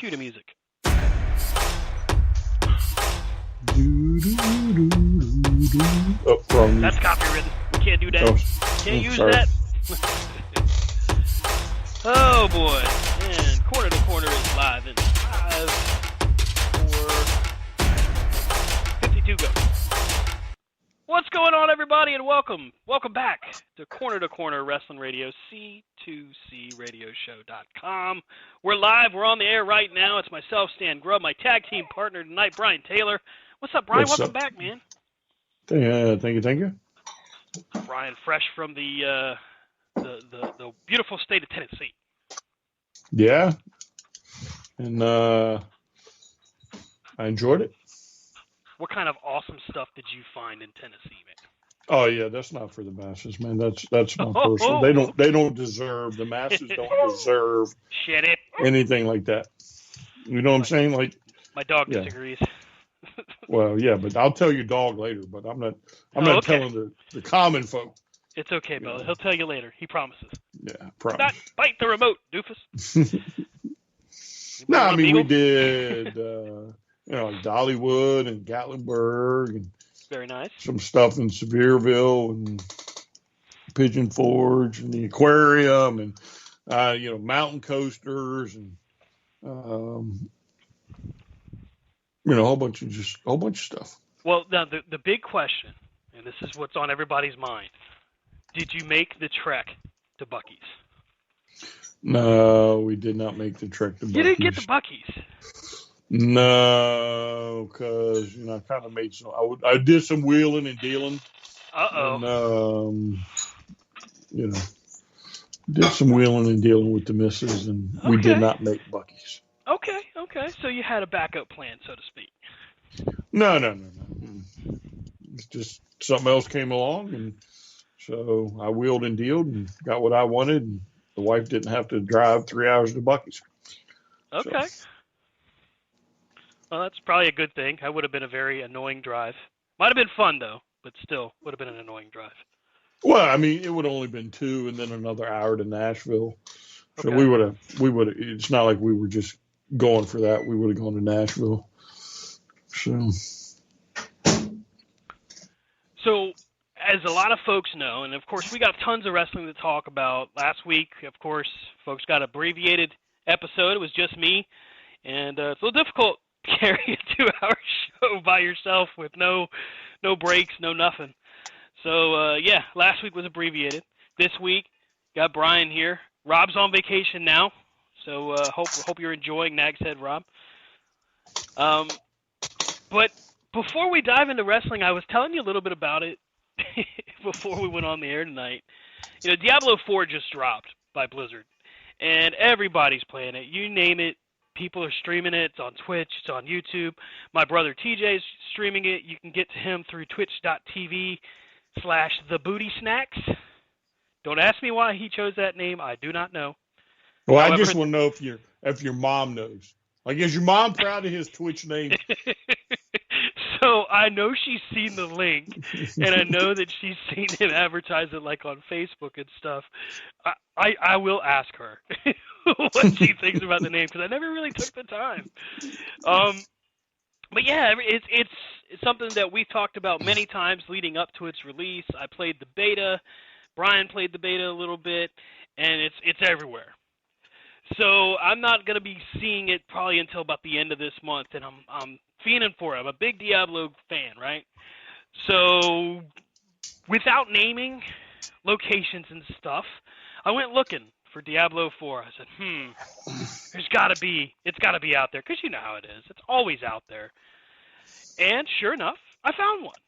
Cue the music. Oh, wrong. That's copywritten. We can't do that. Can't use sorry. that. Oh boy. And Corner to Corner is live in 5, 4, 52 go. What's going on, everybody, and welcome back to Corner Wrestling Radio, C2C RadioShow.com. We're live. We're on the air right now. It's myself, Stan Grubb, my tag team partner tonight, Brian Taylor. What's up, Brian? Welcome back, man. Thank you. Brian, fresh from the beautiful state of Tennessee. Yeah, and I enjoyed it. What kind of awesome stuff did you find in Tennessee, man? Oh yeah, that's not for the masses, man. That's my personal. They don't deserve, the masses don't deserve Shit it. anything like that. You know what I'm saying? Like, my dog disagrees. Well, yeah, but I'll tell your dog later. But I'm not telling the common folk. It's okay, Bella. He'll tell you later. He promises. Yeah, promise. Not bite the remote, doofus. No, I mean we did. Dollywood and Gatlinburg and very nice. Some stuff in Sevierville and Pigeon Forge and the aquarium and mountain coasters and a whole bunch of stuff. Well, now the big question, and this is what's on everybody's mind: did you make the trek to Buc-ee's? No, we did not make the trek to Buc-ee's. You didn't get to Buc-ee's. No, because I kind of made some. I did some wheeling and dealing. And, did some wheeling and dealing with the missus, and we did not make Buc-ee's. Okay. So you had a backup plan, so to speak. No. It's just something else came along, and so I wheeled and dealed and got what I wanted, and the wife didn't have to drive 3 hours to Buc-ee's. Okay. So. Well, that's probably a good thing. That would have been a very annoying drive. Might have been fun, though, but still would have been an annoying drive. Well, I mean, it would have only been 2 and then another hour to Nashville. So okay. we would have, it's not like we were just going for that. We would have gone to Nashville. So, as a lot of folks know, and of course we got tons of wrestling to talk about. Last week, of course, folks got an abbreviated episode. It was just me. And it's a little difficult carry a 2-hour show by yourself with no breaks, no nothing. So, last week was abbreviated. This week, got Brian here. Rob's on vacation now, so hope you're enjoying Nag's Head, Rob. But before we dive into wrestling, I was telling you a little bit about it before we went on the air tonight. Diablo 4 just dropped by Blizzard, and everybody's playing it. You name it. People are streaming it. It's on Twitch. It's on YouTube. My brother TJ's streaming it. You can get to him through twitch.tv/thebootysnacks. Don't ask me why he chose that name. I do not know. Well, however, I just want to know if your mom knows. Like, is your mom proud of his Twitch name? So I know she's seen the link, and I know that she's seen him advertise it like on Facebook and stuff. I will ask her what she thinks about the name, because I never really took the time. But yeah, it's something that we've talked about many times leading up to its release. I played the beta. Brian played the beta a little bit, and it's everywhere. So I'm not going to be seeing it probably until about the end of this month, and I'm fiending for it. I'm a big Diablo fan, right? So without naming locations and stuff, I went looking for Diablo 4. I said, it's got to be out there, because you know how it is. It's always out there. And sure enough, I found one.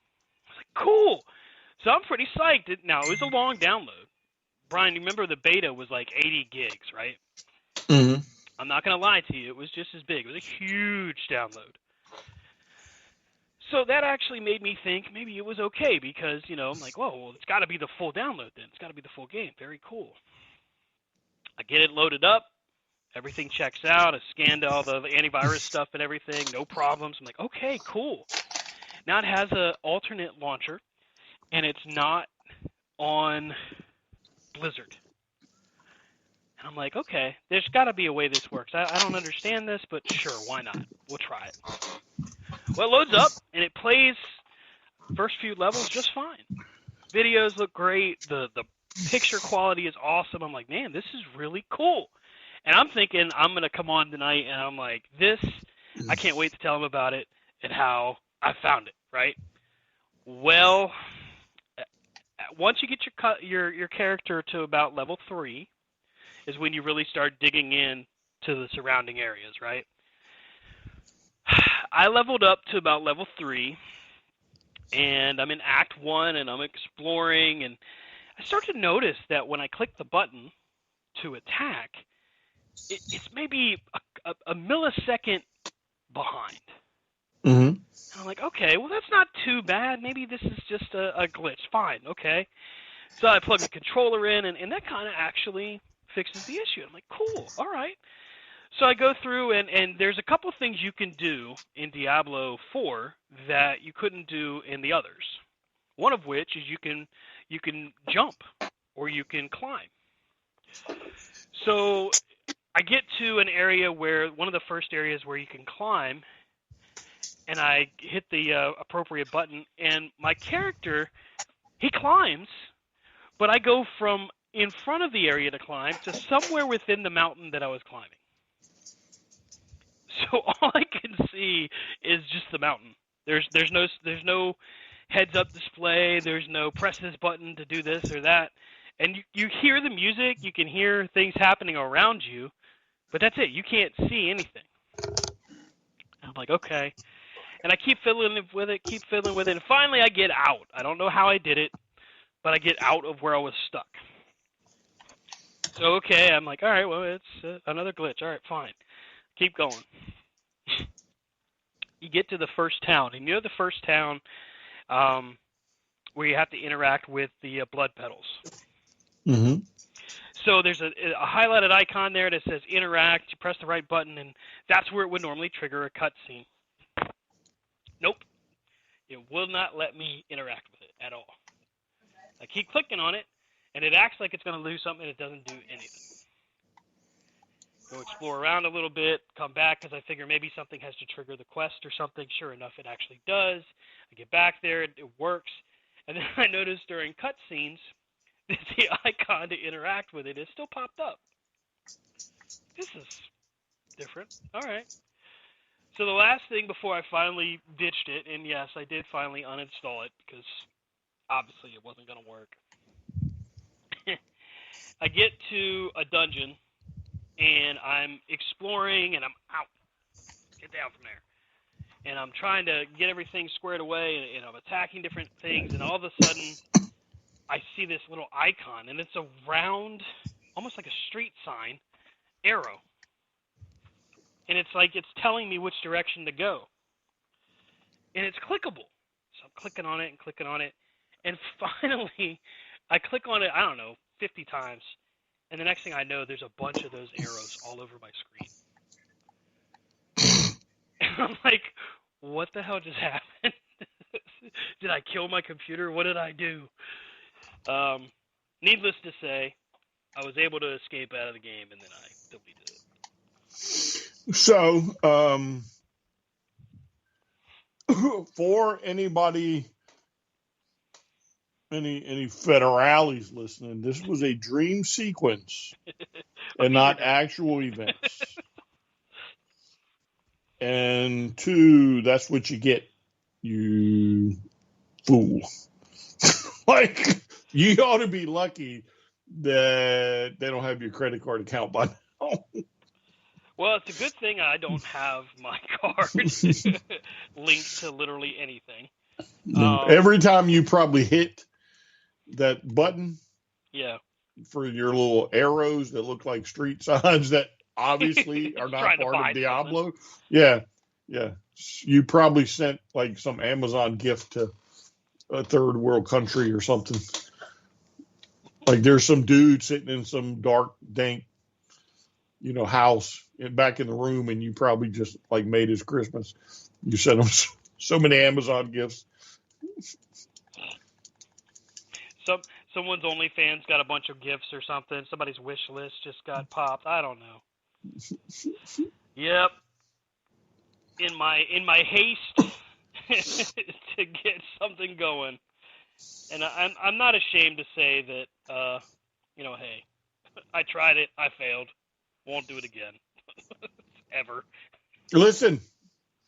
I was like, cool. So I'm pretty psyched. Now, it was a long download. Brian, you remember the beta was like 80 gigs, right? Mm-hmm. I'm not going to lie to you. It was just as big. It was a huge download. So that actually made me think maybe it was okay, because, I'm like, well, it's got to be the full download then. It's got to be the full game. Very cool. I get it loaded up. Everything checks out. I scanned all the antivirus stuff and everything. No problems. I'm like, okay, cool. Now it has an alternate launcher, and it's not on Blizzard. And I'm like, okay, there's got to be a way this works. I don't understand this, but sure, why not? We'll try it. Well, it loads up, and it plays first few levels just fine. Videos look great. The picture quality is awesome. I'm like, man, this is really cool. And I'm thinking I'm going to come on tonight, and I'm like, I can't wait to tell them about it and how I found it, right? Well, once you get your character to about level 3 is when you really start digging in to the surrounding areas, right? I leveled up to about level 3, and I'm in Act 1, and I'm exploring, and I start to notice that when I click the button to attack, it's maybe a millisecond behind. Mm-hmm. And I'm like, okay, well, that's not too bad. Maybe this is just a glitch. Fine, okay. So I plug the controller in, and that kind of actually fixes the issue. I'm like, cool, all right. So I go through, and there's a couple things you can do in Diablo 4 that you couldn't do in the others. One of which is you can jump or you can climb. So I get to an area one of the first areas where you can climb, and I hit the appropriate button, and my character, he climbs, but I go from in front of the area to climb to somewhere within the mountain that I was climbing. So all I can see is just the mountain. There's no heads-up display. There's no press this button to do this or that. And you hear the music. You can hear things happening around you, but that's it. You can't see anything. I'm like, okay. And I keep fiddling with it, and finally I get out. I don't know how I did it, but I get out of where I was stuck. So, okay, I'm like, all right, well, it's another glitch. All right, fine. Keep going. You get to the first town, and you know the first town where you have to interact with the blood petals. Mm-hmm. So there's a highlighted icon there that says interact. You press the right button, and that's where it would normally trigger a cutscene. Nope. It will not let me interact with it at all. I keep clicking on it, and it acts like it's going to do something, and it doesn't do anything. Go explore around a little bit, come back, because I figure maybe something has to trigger the quest or something. Sure enough, it actually does. I get back there, it works. And then I notice during cutscenes, the icon to interact with it is still popped up. This is different. All right. So the last thing before I finally ditched it, and yes, I did finally uninstall it because obviously it wasn't going to work. I get to a dungeon, and I'm exploring, and I'm out. Get down from there. And I'm trying to get everything squared away, and I'm attacking different things, and all of a sudden, I see this little icon, and it's a round, almost like a street sign, arrow. And it's like it's telling me which direction to go. And it's clickable. So I'm clicking on it, and finally, I click on it, I don't know, 50 times. And the next thing I know, there's a bunch of those arrows all over my screen. And I'm like, what the hell just happened? Did I kill my computer? What did I do? Needless to say, I was able to escape out of the game, and then I deleted it. So, for anybody, any federales listening, this was a dream sequence and not actual events. And 2, that's what you get, you fool. Like, you ought to be lucky that they don't have your credit card account by now. Well, it's a good thing I don't have my card linked to literally anything. Every time you probably hit that button, yeah, for your little arrows that look like street signs that obviously are not part of Diablo. Something. Yeah. You probably sent like some Amazon gift to a third world country or something. Like there's some dude sitting in some dark, dank, house back in the room, and you probably just like made his Christmas. You sent him Someone's OnlyFans got a bunch of gifts or something. Somebody's wish list just got popped. I don't know. Yep. In my haste to get something going, and I'm not ashamed to say that hey, I tried it, I failed, won't do it again, ever. Listen,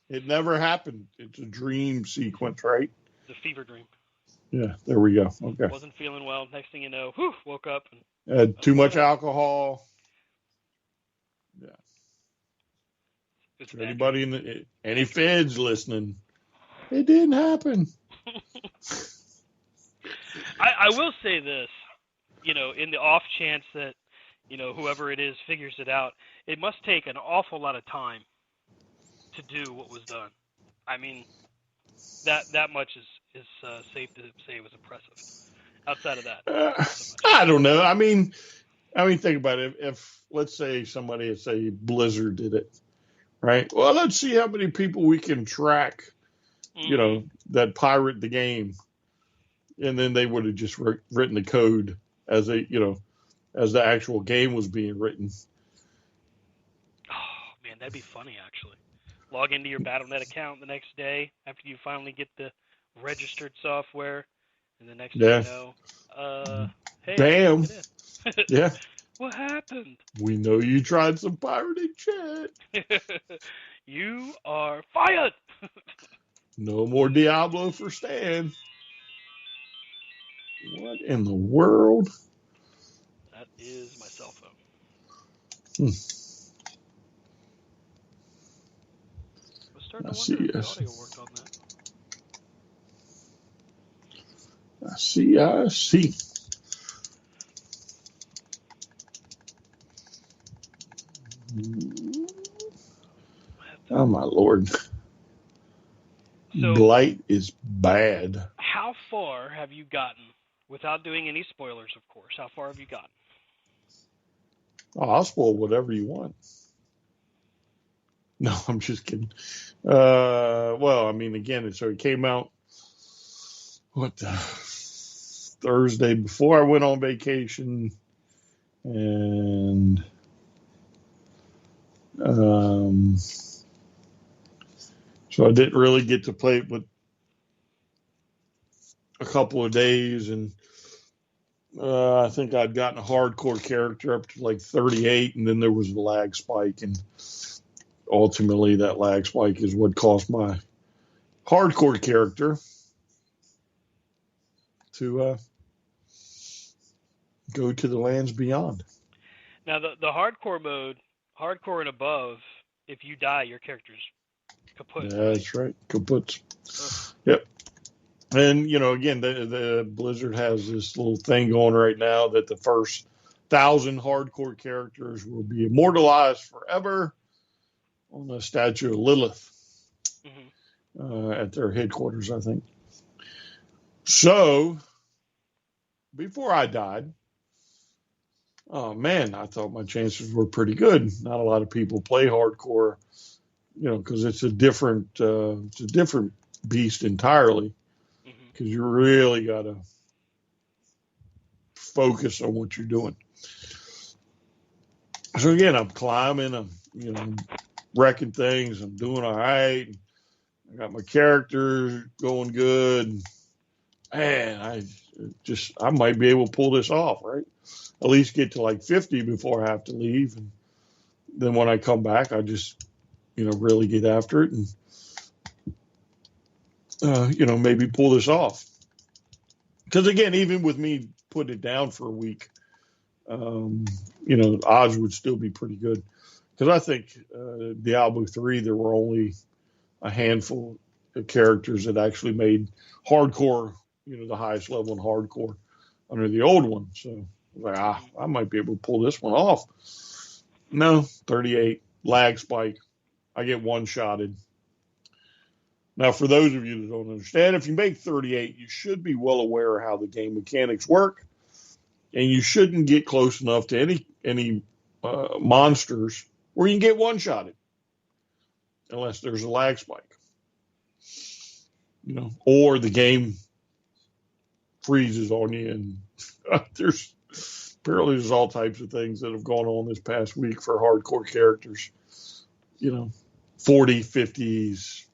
it never happened. It's a dream sequence, right? The fever dream. Yeah, there we go. Okay. Wasn't feeling well. Next thing you know, woke up and Had too much alcohol. Yeah. For anybody any feds listening, it didn't happen. I will say this, in the off chance that, whoever it is figures it out, it must take an awful lot of time to do what was done. I mean, that much is safe to say it was impressive. Outside of that, I don't know. I mean, think about it. If let's say somebody at say Blizzard did it, right? Well, let's see how many people we can track, that pirate the game, and then they would have just written the code as as the actual game was being written. Oh man, that'd be funny actually. Log into your Battle.net account the next day after you finally get the registered software, and the next thing you know, hey, bam, yeah. What happened? We know you tried some pirated chat. You are fired. No more Diablo for Stan. What in the world? That is my cell phone. I see. If the audio worked on that. I see. Oh my Lord. So, Blight is bad. How far have you gotten, without doing any spoilers, of course, how far have you gotten? Oh, I'll spoil whatever you want. No, I'm just kidding. Well, I mean, again, so it came out, Thursday before I went on vacation, and so I didn't really get to play it with a couple of days, and I think I'd gotten a hardcore character up to like 38, and then there was a lag spike, and ultimately that lag spike is what caused my hardcore character to go to the lands beyond. Now, the hardcore mode, hardcore and above, if you die, your character's kaput. That's right. Kaput. Yep. And, again, the Blizzard has this little thing going right now that the first 1,000 hardcore characters will be immortalized forever on the statue of Lilith at their headquarters, I think. So, before I died, oh man, I thought my chances were pretty good. Not a lot of people play hardcore, because it's a different beast entirely. Because you really got to focus on what you're doing. So again, I'm climbing, I'm wrecking things, I'm doing all right. I got my characters going good. Man, I might be able to pull this off, right? At least get to like 50 before I have to leave. And then when I come back, I just, really get after it and, maybe pull this off. Because again, even with me putting it down for a week, odds would still be pretty good. Because I think Diablo 3, there were only a handful of characters that actually made hardcore, the highest level in hardcore under the old one. So I was like, I might be able to pull this one off. No, 38, lag spike. I get one-shotted. Now, for those of you that don't understand, if you make 38, you should be well aware of how the game mechanics work, and you shouldn't get close enough to any monsters where you can get one-shotted, unless there's a lag spike, or the game freezes on you and There's all types of things that have gone on this past week for hardcore characters. 40, 50s.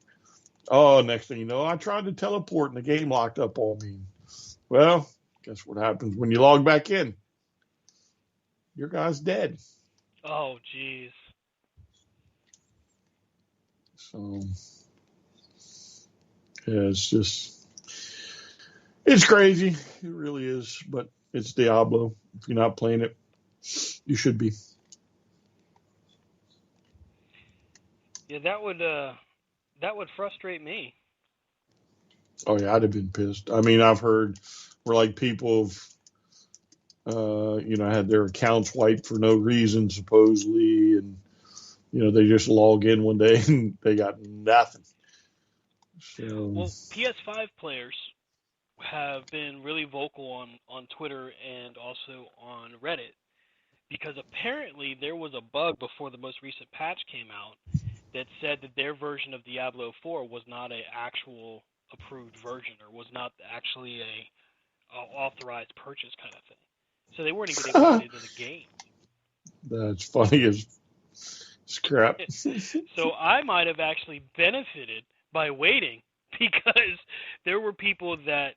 Oh, next thing you know, I tried to teleport and the game locked up on me. Well, guess what happens when you log back in? Your guy's dead. Oh, jeez. So, yeah, it's crazy. It really is, but it's Diablo. If you're not playing it, you should be. Yeah, that would frustrate me. Oh yeah, I'd have been pissed. I mean, I've heard where like people have, had their accounts wiped for no reason supposedly, and they just log in one day and they got nothing. So, well, PS5 players have been really vocal on Twitter and also on Reddit, because apparently there was a bug before the most recent patch came out that said that their version of Diablo 4 was not an actual approved version, or was not actually a authorized purchase kind of thing. So they weren't even able to get into the game. That's funny as crap. So I might have actually benefited by waiting, because there were people that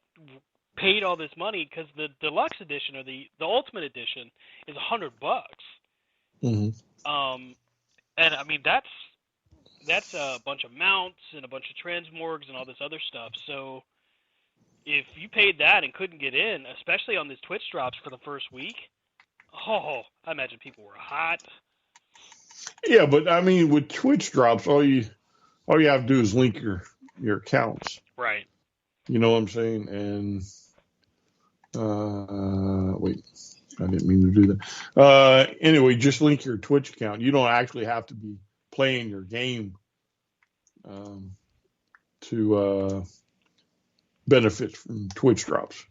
paid all this money, because the deluxe edition or the ultimate edition is $100. Mm-hmm. And I mean that's a bunch of mounts and a bunch of transmorgs and all this other stuff. So if you paid that and couldn't get in, especially on these Twitch drops for the first week, I imagine people were hot. Yeah, but I mean, with Twitch drops, all you have to do is link your accounts. Right. You know what I'm saying? And wait, I didn't mean to do that. Anyway, just link your Twitch account. You don't actually have to be playing your game to benefit from Twitch drops.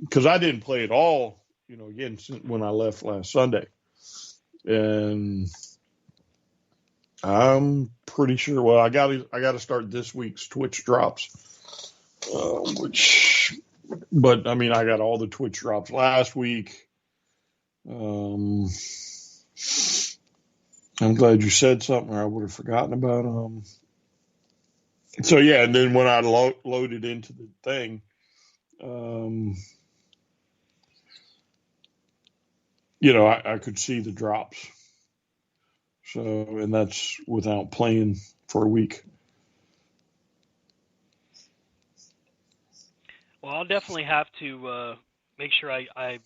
Because I didn't play it all, again, when I left last Sunday. And I'm pretty sure, well, I got to start this week's Twitch drops, but I mean, I got all the Twitch drops last week. I'm glad you said something, or I would have forgotten about them. So yeah, and then when I loaded into the thing, I could see the drops. So, and that's without playing for a week. Well, I'll definitely have to make sure I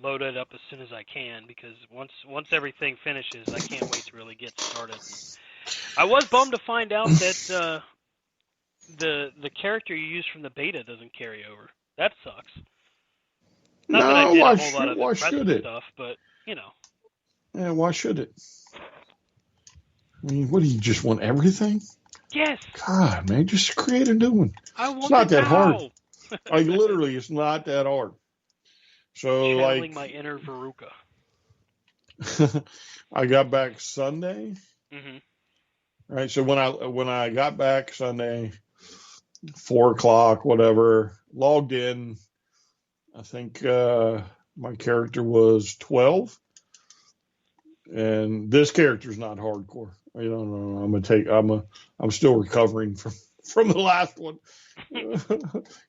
load it up as soon as I can, because once everything finishes, I can't wait to really get started. I was bummed to find out that the character you use from the beta doesn't carry over. That sucks. Not that I did a whole lot of impressive stuff, but Yeah, why should it? I mean, what do you just want everything? Yes. God, man, just create a new one. It's not that hard. Like literally, it's not that hard. So channeling my inner Veruca. I got back Sunday. Mm-hmm. Right. So when I got back Sunday, 4:00, whatever, logged in. I think my character was 12, and this character's not hardcore. I'm still recovering from the last one. You're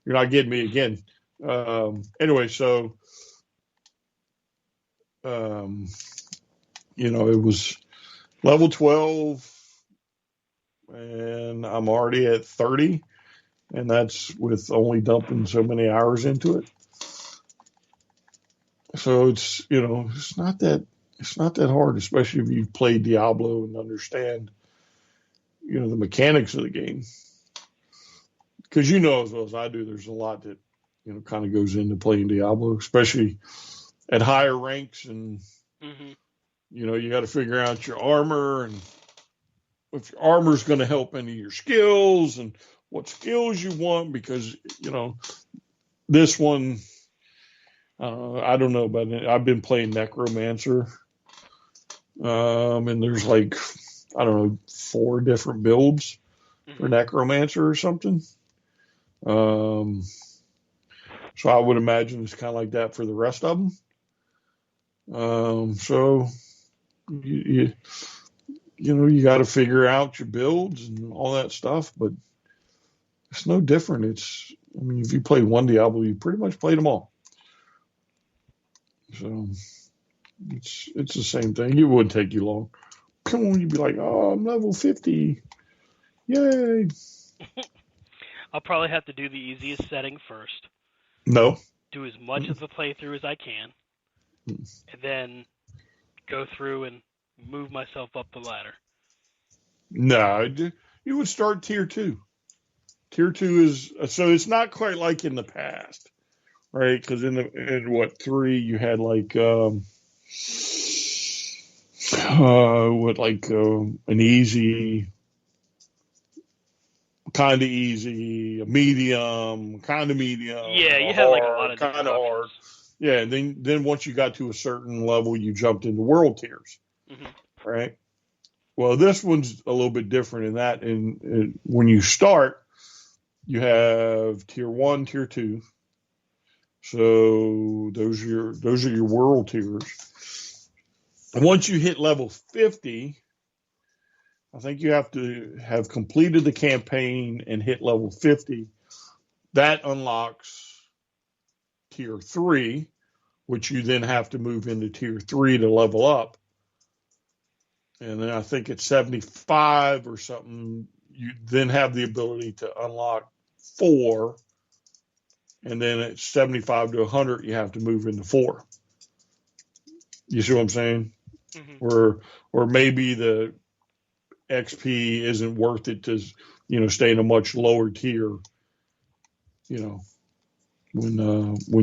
not getting me again. Anyway, so it was level 12, and I'm already at 30, and that's with only dumping so many hours into it. So it's not that hard, especially if you've played Diablo and understand the mechanics of the game. Because as well as I do, there's a lot that kind of goes into playing Diablo, especially at higher ranks, and you got to figure out your armor, and if your armor is going to help any of your skills, and what skills you want, because this one, I don't know about it. I've been playing Necromancer, and there's 4 different builds for Necromancer or something. So I would imagine it's kind of like that for the rest of them. So you you got to figure out your builds and all that stuff, but it's no different. I mean, if you played one Diablo, you pretty much played them all. So it's the same thing. It wouldn't take you long. Come on, you'd be like, oh, I'm level 50. Yay. I'll probably have to do the easiest setting first. No. Do as much of the playthrough as I can, and then go through and move myself up the ladder. No, you would start tier 2. Tier 2 is, so it's not quite like in the past, right? Because in what, 3, you had like, an easy, kind of easy, a medium, kind of medium. Yeah, you had like a lot of kind of hard. Yeah, and then once you got to a certain level, you jumped into world tiers, right? Well, this one's a little bit different in that. And when you start, you have tier 1, tier 2. So those are your world tiers. And once you hit level 50, I think you have to have completed the campaign and hit level 50. That unlocks tier 3, which you then have to move into tier 3 to level up. And then I think at 75 or something, you then have the ability to unlock 4. And then at 75 to 100, you have to move into 4. You see what I'm saying? Or maybe the XP isn't worth it to, stay in a much lower tier, when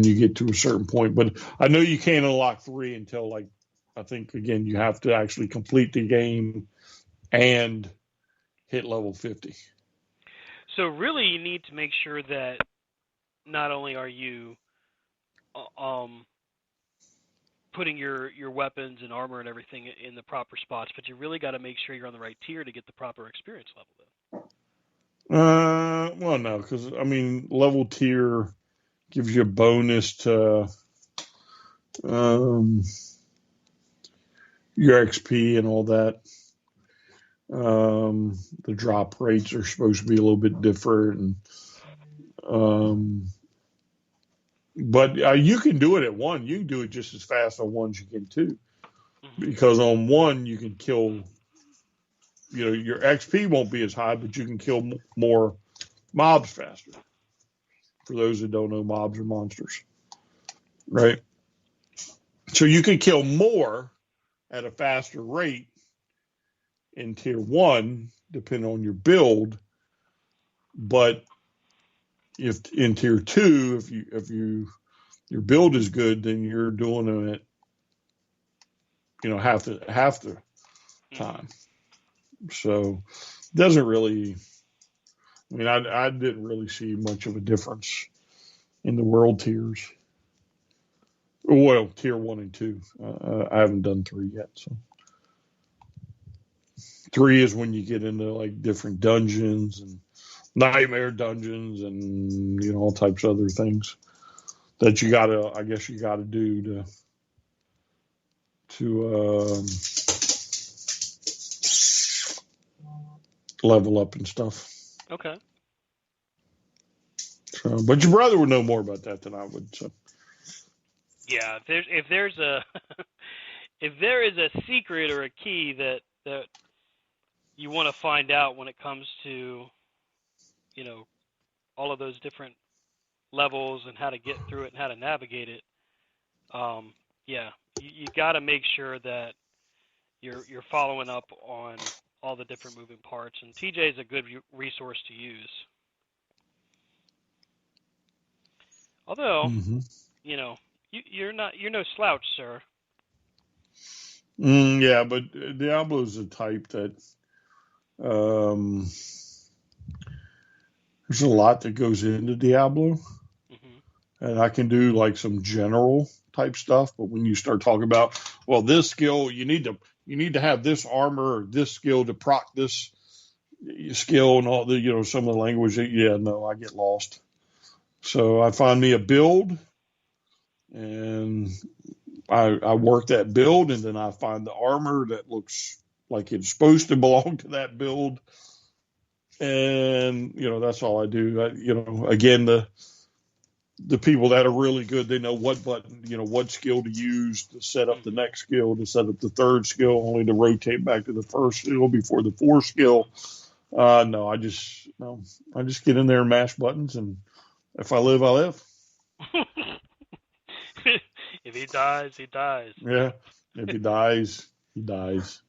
you get to a certain point. But I know you can't unlock 3 until, like, I think, again, you have to actually complete the game and hit level 50. So really you need to make sure that not only are you putting your weapons and armor and everything in the proper spots, but you really got to make sure you're on the right tier to get the proper experience level then. Well, no, because, I mean, level tier gives you a bonus to your XP and all that. The drop rates are supposed to be a little bit different. But you can do it at 1. You can do it just as fast on 1 as you can 2. Because on 1, you can kill, your XP won't be as high, but you can kill more mobs faster. For those that don't know, mobs are monsters. Right? So you can kill more at a faster rate in tier 1, depending on your build. But if in tier 2, if your build is good, then you're doing it, half the time. So it doesn't really. I mean, I didn't really see much of a difference in the world tiers. Well, tier 1 and 2. I haven't done 3 yet. So 3 is when you get into like different dungeons and nightmare dungeons and all types of other things that you gotta do to level up and stuff. Okay. So, but your brother would know more about that than I would. So. Yeah, if there's a if there is a secret or a key that you want to find out when it comes to all of those different levels and how to get through it and how to navigate it, you got to make sure that you're following up on all the different moving parts, and TJ is a good resource to use. Although, you're no slouch, sir. Yeah, but Diablo is a type that there's a lot that goes into Diablo, and I can do like some general type stuff. But when you start talking about, well, this skill, you need to have this armor or this skill to proc this skill and all the some of the language. I get lost. So I find me a build, and I work that build, and then I find the armor that looks like it's supposed to belong to that build, and that's all I do. Again, the people that are really good, they know what button, what skill to use to set up the next skill, to set up the third skill, only to rotate back to the first skill before the fourth skill. No, I just get in there and mash buttons, and if I live, I live. If he dies, he dies. Yeah, if he dies, he dies.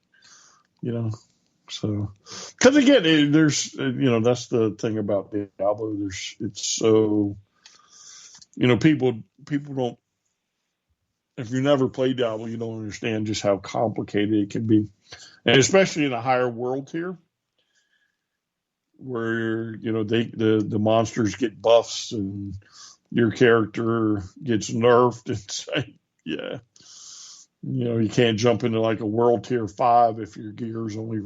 So because again, there's that's the thing about Diablo. It's so people don't. If you never played Diablo, you don't understand just how complicated it can be, and especially in a higher world tier, where the monsters get buffs and your character gets nerfed. It's like, yeah, you can't jump into like a world tier 5 if your gear is only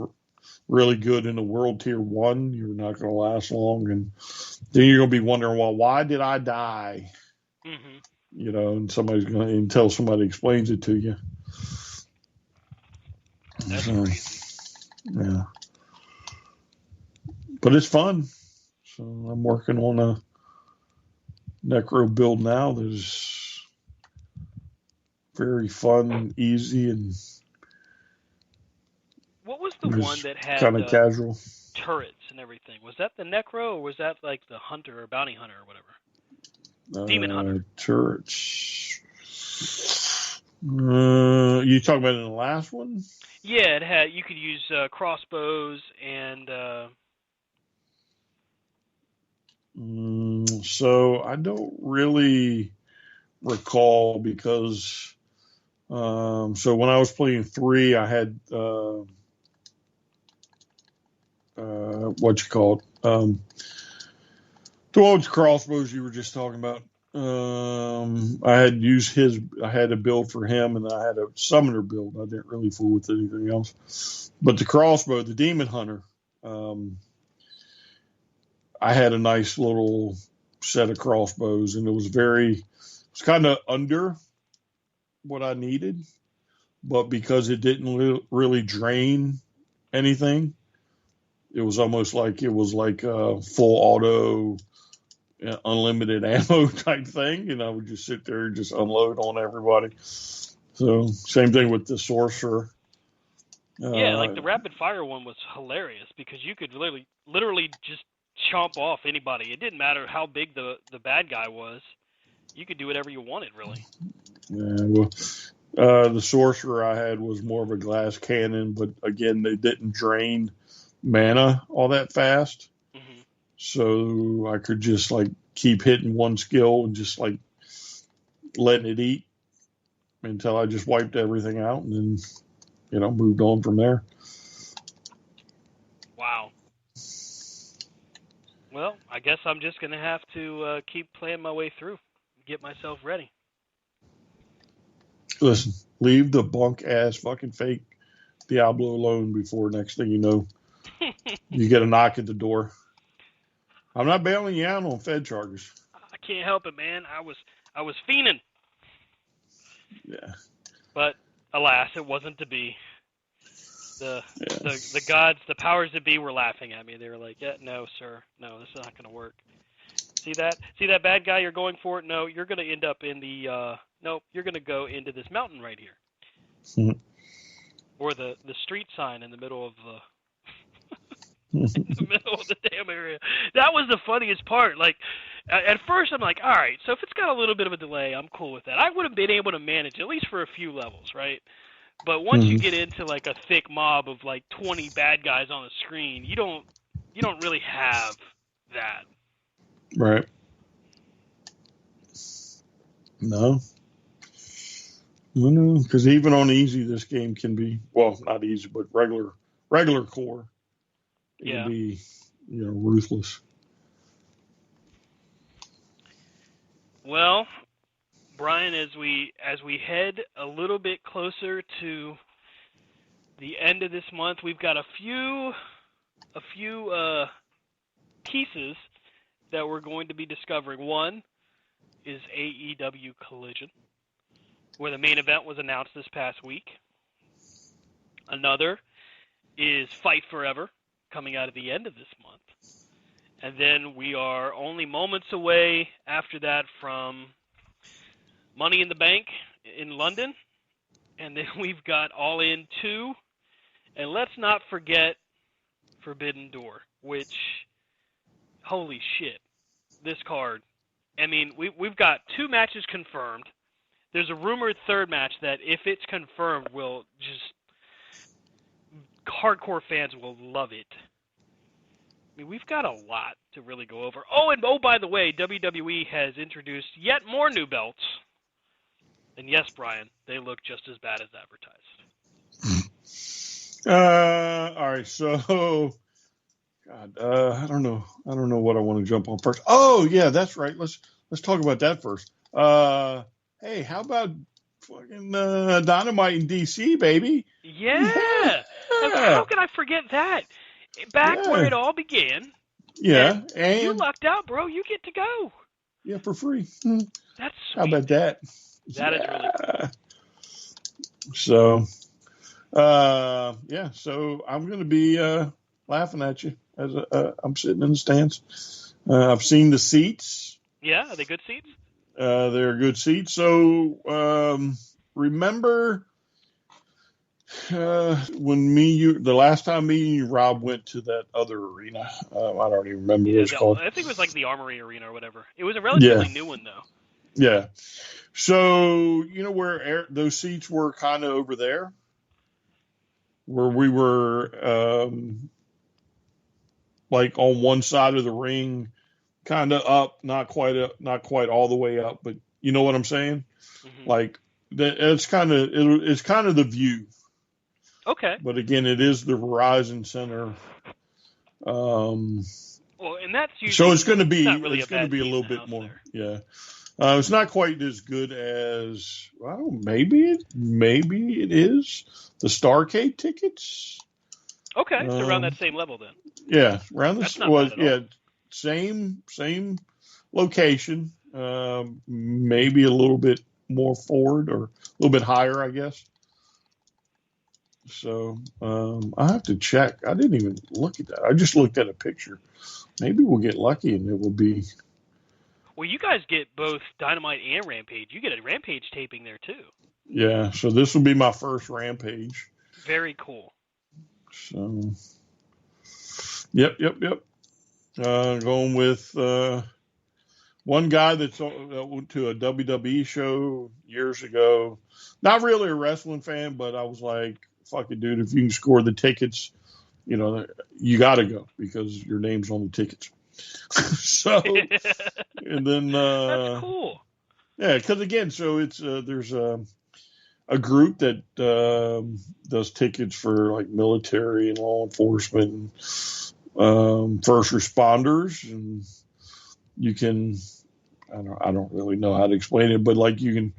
really good in a world tier 1. You're not going to last long, and then you're going to be wondering, well, why did I die? Mm-hmm. And somebody's going to, until somebody explains it to you. That's crazy. Yeah. But it's fun. So I'm working on a necro build now that is very fun, easy, and what was the one that had kind of casual turrets and everything? Was that the necro, or was that like the hunter or bounty hunter or whatever? Demon hunter. Turrets. You talking about in the last one? Yeah, it had. You could use crossbows and. So I don't really recall because. So when I was playing 3, I had what you call it, the old crossbows you were just talking about. I had used I had a build for him, and I had a summoner build. I didn't really fool with anything else. But the crossbow, the demon hunter, I had a nice little set of crossbows, and it was kind of under what I needed, but because it didn't really drain anything, it was almost like a full auto, unlimited ammo type thing, and I would just sit there and just unload on everybody. So same thing with the sorcerer. Yeah, like the rapid fire one was hilarious because you could literally just chomp off anybody. It didn't matter how big the bad guy was. You could do whatever you wanted, really. Yeah, well, the sorcerer I had was more of a glass cannon, but again, they didn't drain mana all that fast. Mm-hmm. So I could just like keep hitting one skill and just like letting it eat until I just wiped everything out, and then moved on from there. Wow. Well, I guess I'm just gonna have to keep playing my way through, get myself ready. Listen, leave the bunk ass fucking fake Diablo alone before next thing you know, you get a knock at the door. I'm not bailing you out on Fed charges. I can't help it, man. I was fiending. Yeah. But alas, it wasn't to be. The gods, the powers that be, were laughing at me. They were like, "Yeah, no, sir, no, this is not going to work. See that bad guy you're going for? No, you're going to end up in the nope. You're going to go into this mountain right here, or the street sign in the middle of the in the middle of the damn area." That was the funniest part. Like, at first I'm like, all right, so if it's got a little bit of a delay, I'm cool with that. I would have been able to manage at least for a few levels, right? But once you get into like a thick mob of like 20 bad guys on the screen, you don't really have that. Right. No. No, because even on easy, this game can be, well, not easy, but regular core. It can be, ruthless. Well, Brian, as we head a little bit closer to the end of this month, we've got a few pieces that we're going to be discovering. One is AEW Collision, where the main event was announced this past week. Another is Fight Forever, coming out at the end of this month. And then we are only moments away after that from Money in the Bank in London. And then we've got All In 2. And let's not forget Forbidden Door, which, holy shit, this card. I mean, we've got 2 matches confirmed. There's a rumored third match that, if it's confirmed, will just... hardcore fans will love it. I mean, we've got a lot to really go over. Oh, by the way, WWE has introduced yet more new belts. And yes, Brian, they look just as bad as advertised. All right, so, God, I don't know what I want to jump on first. Oh, yeah, that's right. Let's talk about that first. Hey, how about fucking Dynamite in DC, baby? Yeah. How can I forget that? Back where it all began. Yeah, and you lucked out, bro. You get to go. Yeah, for free. That's sweet. How about that? That is really cool. So, so I'm going to be laughing at you as I'm sitting in the stands. I've seen the seats. Yeah, are they good seats? They're good seats. So, remember when the last time me and you, Rob, went to that other arena? I don't even remember what it's called. I think it was like the Armory Arena or whatever. It was a relatively new one, though. Yeah. So, you know where those seats were kind of over there? Where we were like on one side of the ring, kind of up, not quite all the way up, but you know what I'm saying? Mm-hmm. Like it's kind of the view. Okay. But again, it is the Verizon Center. Well, and that's usually so it's going to be a little bit more. There. Yeah. It's not quite as good as, well, maybe it is the Starrcade tickets. Okay, so around that same level then. Yeah, around the same location. Maybe a little bit more forward or a little bit higher, I guess. So I have to check. I didn't even look at that. I just looked at a picture. Maybe we'll get lucky and it will be. Well, you guys get both Dynamite and Rampage. You get a Rampage taping there too. Yeah, so this will be my first Rampage. Very cool. So, yep. Going with one guy that went to a WWE show years ago. Not really a wrestling fan, but I was like, fuck it, dude. If you can score the tickets, you know, you got to go because your name's on the tickets. So, and then that's cool. Yeah, because again, so it's there's a group that does tickets for like military and law enforcement, first responders, and you can. I don't really know how to explain it, but like you can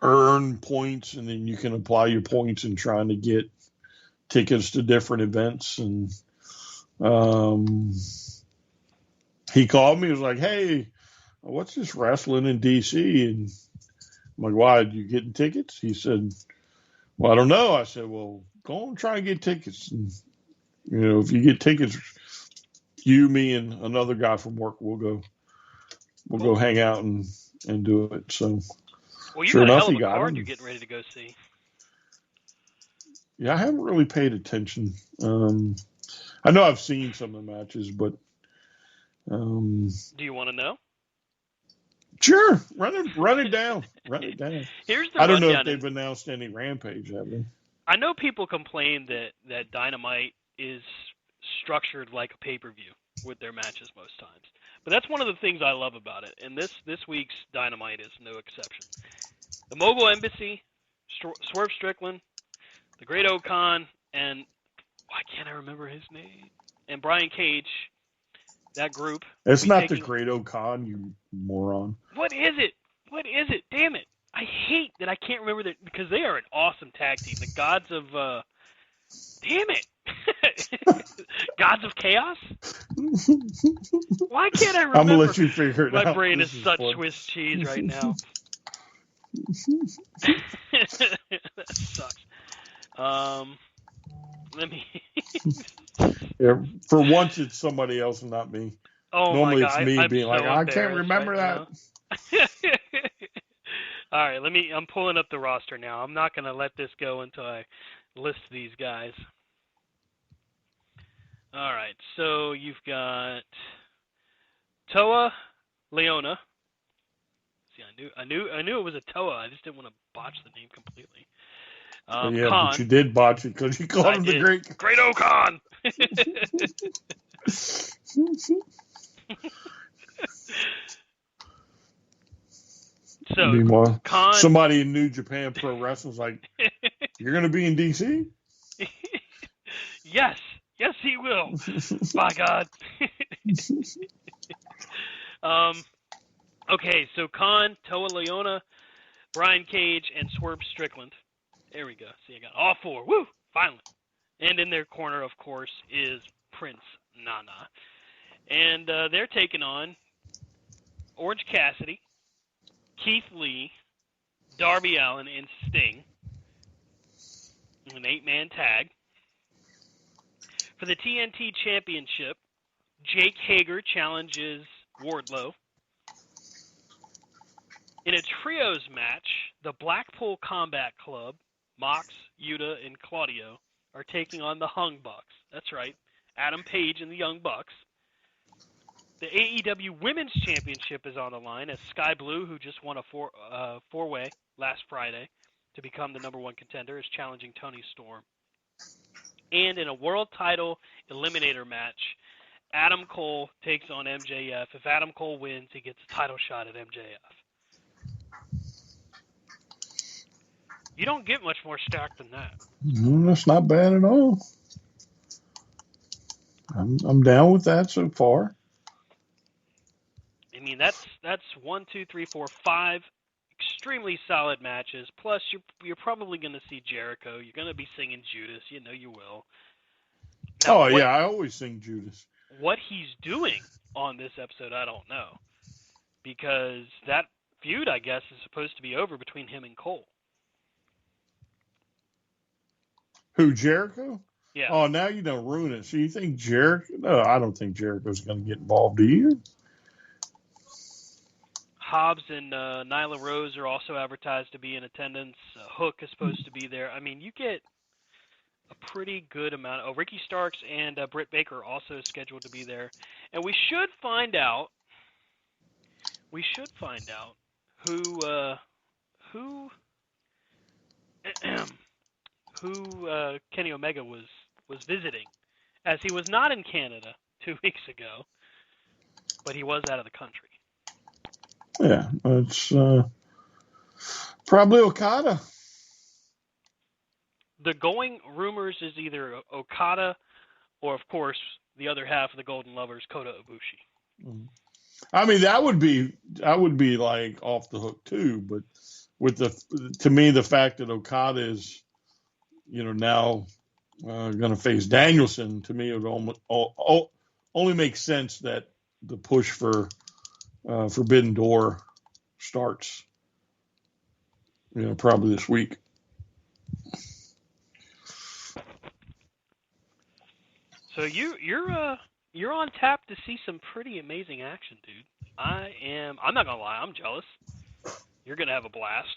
earn points, and then you can apply your points in trying to get tickets to different events. And he called me. He was like, "Hey, what's this wrestling in DC?" And I'm like, "Why? Are you getting tickets?" He said, "Well, I don't know." I said, "Well, go and try and get tickets. And, you know, if you get tickets, you, me, and another guy from work will go. We'll go hang out and do it." So, well, you got a hell of a card you're getting ready to go see. Yeah, I haven't really paid attention. I know I've seen some of the matches, but do you want to know? Sure, run it down. Run it down. Here's the I don't know if they've announced any Rampage, have they? I know people complain that Dynamite is structured like a pay-per-view with their matches most times. But that's one of the things I love about it, and this week's Dynamite is no exception. The Mogul Embassy, Swerve Strickland, the Great Okan, and why can't I remember his name? And Brian Cage, that group. It's not the Great Okan, you moron. What is it? Damn it. I hate that I can't remember that because they are an awesome tag team. The Gods of... damn it. Gods of Chaos? Why can't I remember? I'm gonna let you figure it out. My brain This is such fun. Swiss cheese right now. That sucks. Let me. Yeah, for once, it's somebody else and not me. Oh my Normally, it's God, me I'm being like, so I can't embarrassed remember right that. now. All right, I'm pulling up the roster now. I'm not gonna let this go until I list these guys. All right, so you've got Toa Leona. See, I knew it was a Toa. I just didn't want to botch the name completely. Yeah, Khan. but you did botch it because you called him the Great. Great Khan. So, meanwhile, Khan. somebody in New Japan Pro Wrestling's like, "You're going to be in DC?" Yes, he will. By God. Okay, so Khan, Toa Leona, Brian Cage, and Swerve Strickland. There we go. See, I got all four. Woo! Finally. And in their corner, of course, is Prince Nana. And they're taking on Orange Cassidy, Keith Lee, Darby Allin, and Sting in an 8-man tag. For the TNT Championship, Jake Hager challenges Wardlow. In a trios match, the Blackpool Combat Club, Mox, Yuta, and Claudio, are taking on the Hung Bucks. That's right, Adam Page and the Young Bucks. The AEW Women's Championship is on the line as Sky Blue, who just won a four-way last Friday to become the number one contender, is challenging Toni Storm. And in a world title eliminator match, Adam Cole takes on MJF. If Adam Cole wins, he gets a title shot at MJF. You don't get much more stacked than that. That's not bad at all. I'm down with that so far. I mean, that's 1, 2, 3, 4, 5 extremely solid matches. Plus, you're probably going to see Jericho. You're going to be singing Judas. You know you will. Now, yeah, I always sing Judas. What he's doing on this episode, I don't know, because that feud, I guess, is supposed to be over between him and Cole. Who, Jericho? Yeah. Oh, now you don't ruin it. So you think Jericho? No, I don't think Jericho's going to get involved, do you? Hobbs and Nyla Rose are also advertised to be in attendance. Hook is supposed to be there. I mean, you get a pretty good amount. Oh, Ricky Starks and Britt Baker are also scheduled to be there. And we should find out who Kenny Omega was visiting, as he was not in Canada 2 weeks ago, but he was out of the country. Yeah, it's probably Okada. The going rumors is either Okada or, of course, the other half of the Golden Lovers, Kota Ibushi. I mean, that would be like off the hook too. But with to me, the fact that Okada is, now going to face Danielson, to me, it would only makes sense that the push for Forbidden Door starts, probably this week. So you're on tap to see some pretty amazing action, dude. I'm not gonna lie, I'm jealous. You're gonna have a blast.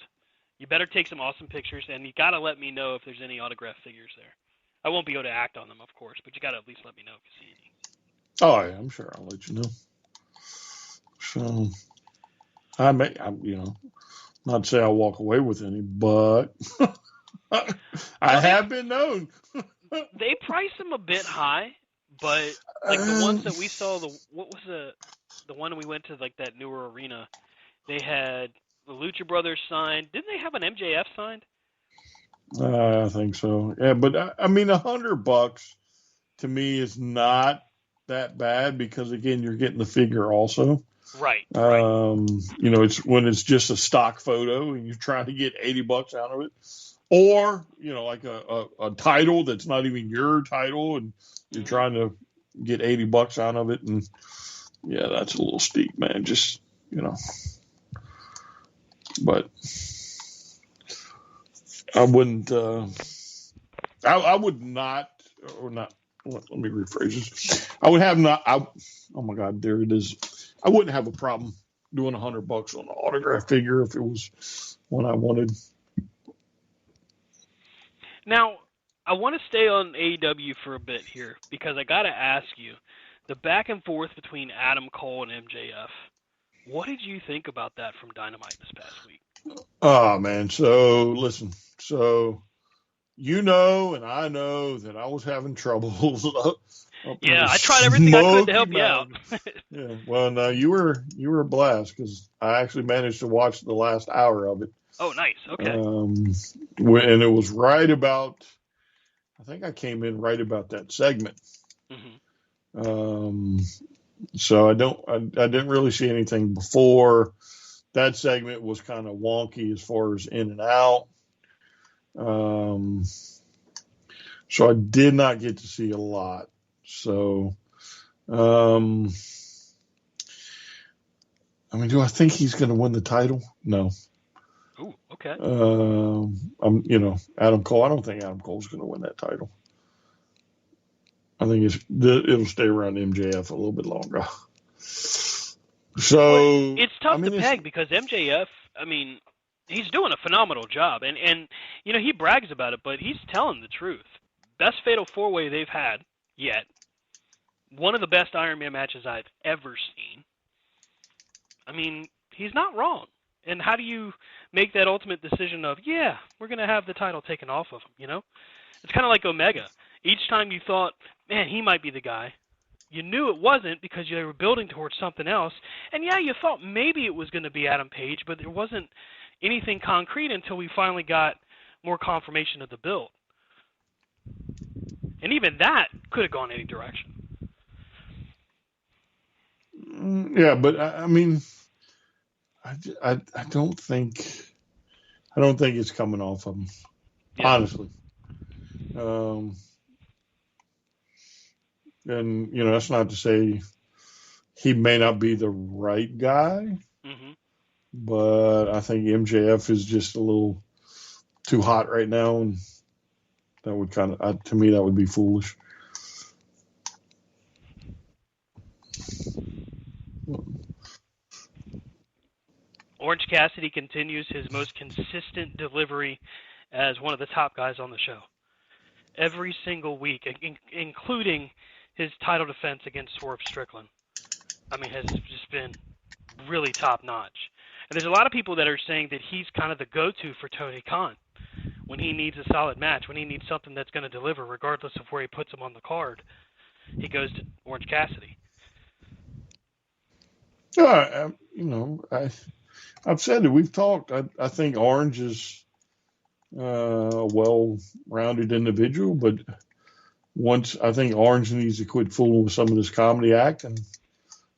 You better take some awesome pictures, and you gotta let me know if there's any autographed figures there. I won't be able to act on them, of course, but you gotta at least let me know if you see any. Oh yeah, I'm sure I'll let you know. So I'm not say I'll walk away with any, but I have been known. They price them a bit high, but like the ones that we saw, what was the one we went to, like that newer arena? They had the Lucha Brothers signed. Didn't they have an MJF signed? I think so. Yeah, but I mean, $100 to me is not that bad because again, you're getting the figure also. Right. It's when it's just a stock photo and you're trying to get $80 out of it, or like a title that's not even your title, and you're trying to get $80 out of it, and yeah, that's a little steep, man. Just but I wouldn't. I would not, or not. Let me rephrase this. I would have not. Oh my God, there it is. I wouldn't have a problem doing $100 on an autograph figure if it was one I wanted. Now, I want to stay on AEW for a bit here because I got to ask you, the back and forth between Adam Cole and MJF. What did you think about that from Dynamite this past week? Oh man, so listen, and I know that I was having troubles. Yeah, I tried everything I could to help you out. Yeah, well, no, you were a blast because I actually managed to watch the last hour of it. Oh, nice. Okay. And it was right about, I think I came in right about that segment. Mm-hmm. So I didn't really see anything before. That segment was kind of wonky as far as in and out. So I did not get to see a lot. So, I mean, do I think he's going to win the title? No. Ooh, okay. Adam Cole. I don't think Adam Cole's going to win that title. I think it'll stay around MJF a little bit longer. So it's tough to peg because MJF, I mean, he's doing a phenomenal job, and he brags about it, but he's telling the truth. Best Fatal 4-Way they've had yet. One of the best Iron Man matches I've ever seen. I mean, he's not wrong. And how do you make that ultimate decision of, yeah, we're going to have the title taken off of him, It's kind of like Omega. Each time you thought, man, he might be the guy, you knew it wasn't because you were building towards something else. And yeah, you thought maybe it was going to be Adam Page, but there wasn't anything concrete until we finally got more confirmation of the build. And even that could have gone any direction. Yeah, but I mean, I don't think it's coming off of him, honestly. And that's not to say he may not be the right guy, but I think MJF is just a little too hot right now, and that would to me, that would be foolish. Orange Cassidy continues his most consistent delivery as one of the top guys on the show. Every single week, including his title defense against Swerve Strickland. I mean, has just been really top-notch. And there's a lot of people that are saying that he's kind of the go-to for Tony Khan when he needs a solid match, when he needs something that's going to deliver, regardless of where he puts him on the card. He goes to Orange Cassidy. I've said it. We've talked. I think Orange is a well-rounded individual, but I think Orange needs to quit fooling with some of this comedy act and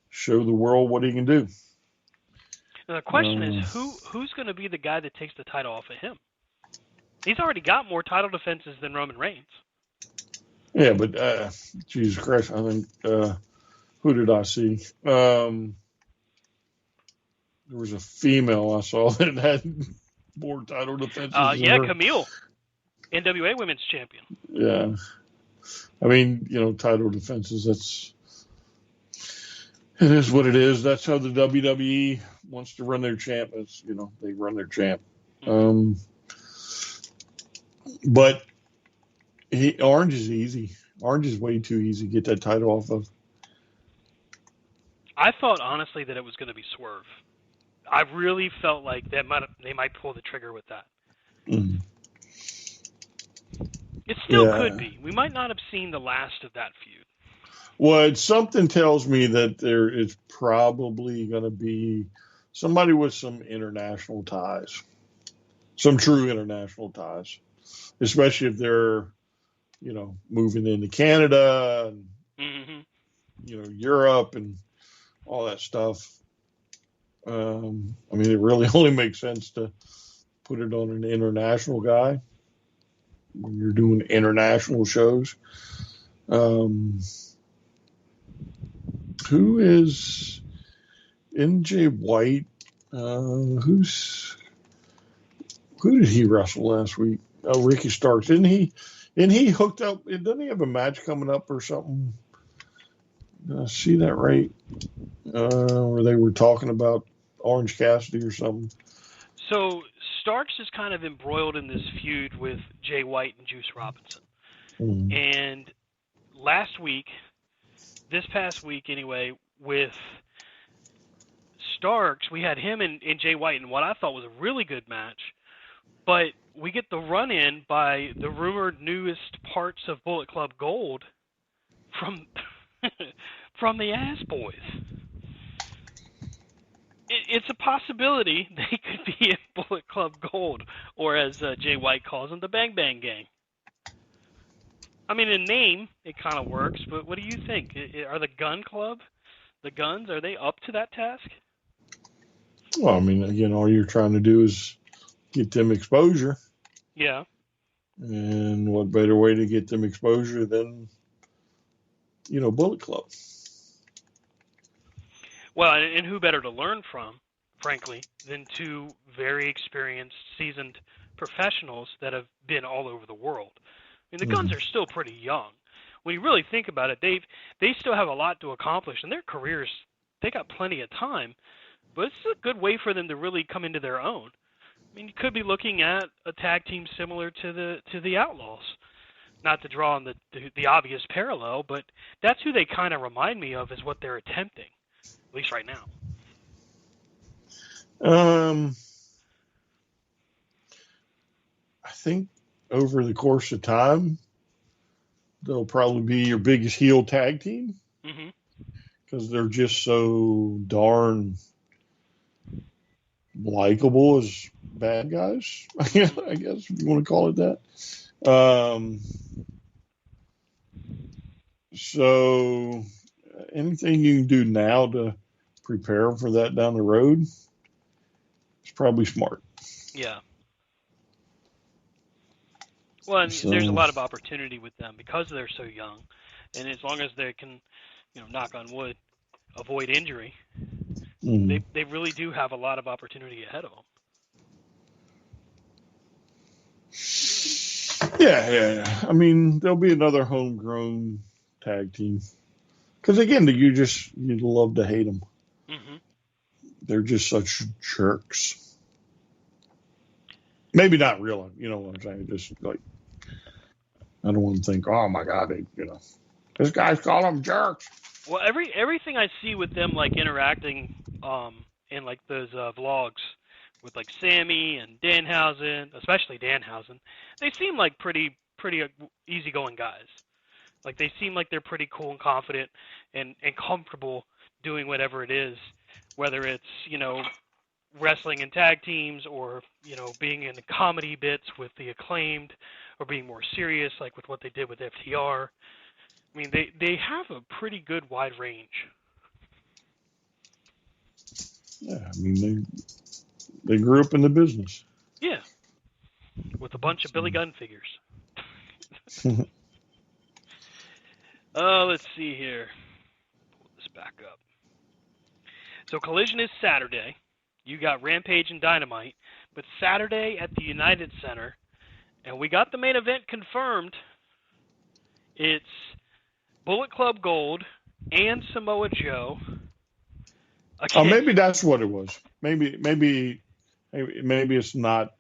show the world what he can do. Now the question is, who's going to be the guy that takes the title off of him? He's already got more title defenses than Roman Reigns. Yeah, but Jesus Christ, I think who did I see? There was a female I saw that had more title defenses. Camille, NWA Women's Champion. Yeah, I mean, title defenses. It is what it is. That's how the WWE wants to run their champ. They run their champ. But Orange is easy. Orange is way too easy to get that title off of. I thought honestly that it was going to be Swerve. I really felt like they might pull the trigger with that. Mm. It still could be. We might not have seen the last of that feud. Well, something tells me that there is probably going to be somebody with some international ties, some true international ties, especially if they're, moving into Canada and, Europe and all that stuff. I mean, it really only makes sense to put it on an international guy when you're doing international shows. who is NJ White? Who did he wrestle last week? Oh, Ricky Starks. Didn't he hooked up? Doesn't he have a match coming up or something? Did I see that right? Where they were talking about Orange Cassidy or something. So Starks is kind of embroiled in this feud with Jay White and Juice Robinson. And this past week anyway, with Starks, we had him and Jay White in what I thought was a really good match. But we get the run-in by the rumored newest parts of Bullet Club Gold from from the Ass Boys. It's a possibility they could be in Bullet Club Gold, or as Jay White calls them, the Bang Bang Gang. I mean, in name, it kind of works, but what do you think? Are the Gun Club, the Guns, are they up to that task? Well, I mean, again, all you're trying to do is get them exposure. Yeah. And what better way to get them exposure than, Bullet Club? Well, and who better to learn from, frankly, than two very experienced, seasoned professionals that have been all over the world. I mean, the Guns are still pretty young. When you really think about it, they still have a lot to accomplish, and their careers, they got plenty of time. But it's a good way for them to really come into their own. I mean, you could be looking at a tag team similar to the Outlaws. Not to draw on the obvious parallel, but that's who they kind of remind me of, is what they're attempting, at least right now. I think over the course of time, they'll probably be your biggest heel tag team because they're just so darn likable as bad guys. I guess if you want to call it that. So anything you can do now to prepare for that down the road is probably smart. Yeah. Well, and there's a lot of opportunity with them because they're so young, and as long as they can, knock on wood, avoid injury, they really do have a lot of opportunity ahead of them. Yeah. I mean, there'll be another homegrown tag team. Because again, you'd love to hate them. They're just such jerks. Maybe not real, you know what I'm saying? Just like, I don't want to think, oh my God, this guy's calling them jerks. Well, everything I see with them, like interacting in like those vlogs with like Sammy and Danhausen, especially Danhausen, they seem like pretty easygoing guys. Like they seem like they're pretty cool and confident and comfortable doing whatever it is, whether it's wrestling in tag teams or being in the comedy bits with the Acclaimed, or being more serious like with what they did with FTR. I mean, they have a pretty good wide range. Yeah, I mean, they grew up in the business. Yeah, with a bunch of Billy Gunn figures. Let's see here. Pull this back up. So Collision is Saturday. You got Rampage and Dynamite, but Saturday at the United Center, and we got the main event confirmed. It's Bullet Club Gold and Samoa Joe. Oh, maybe that's what it was. Maybe it's not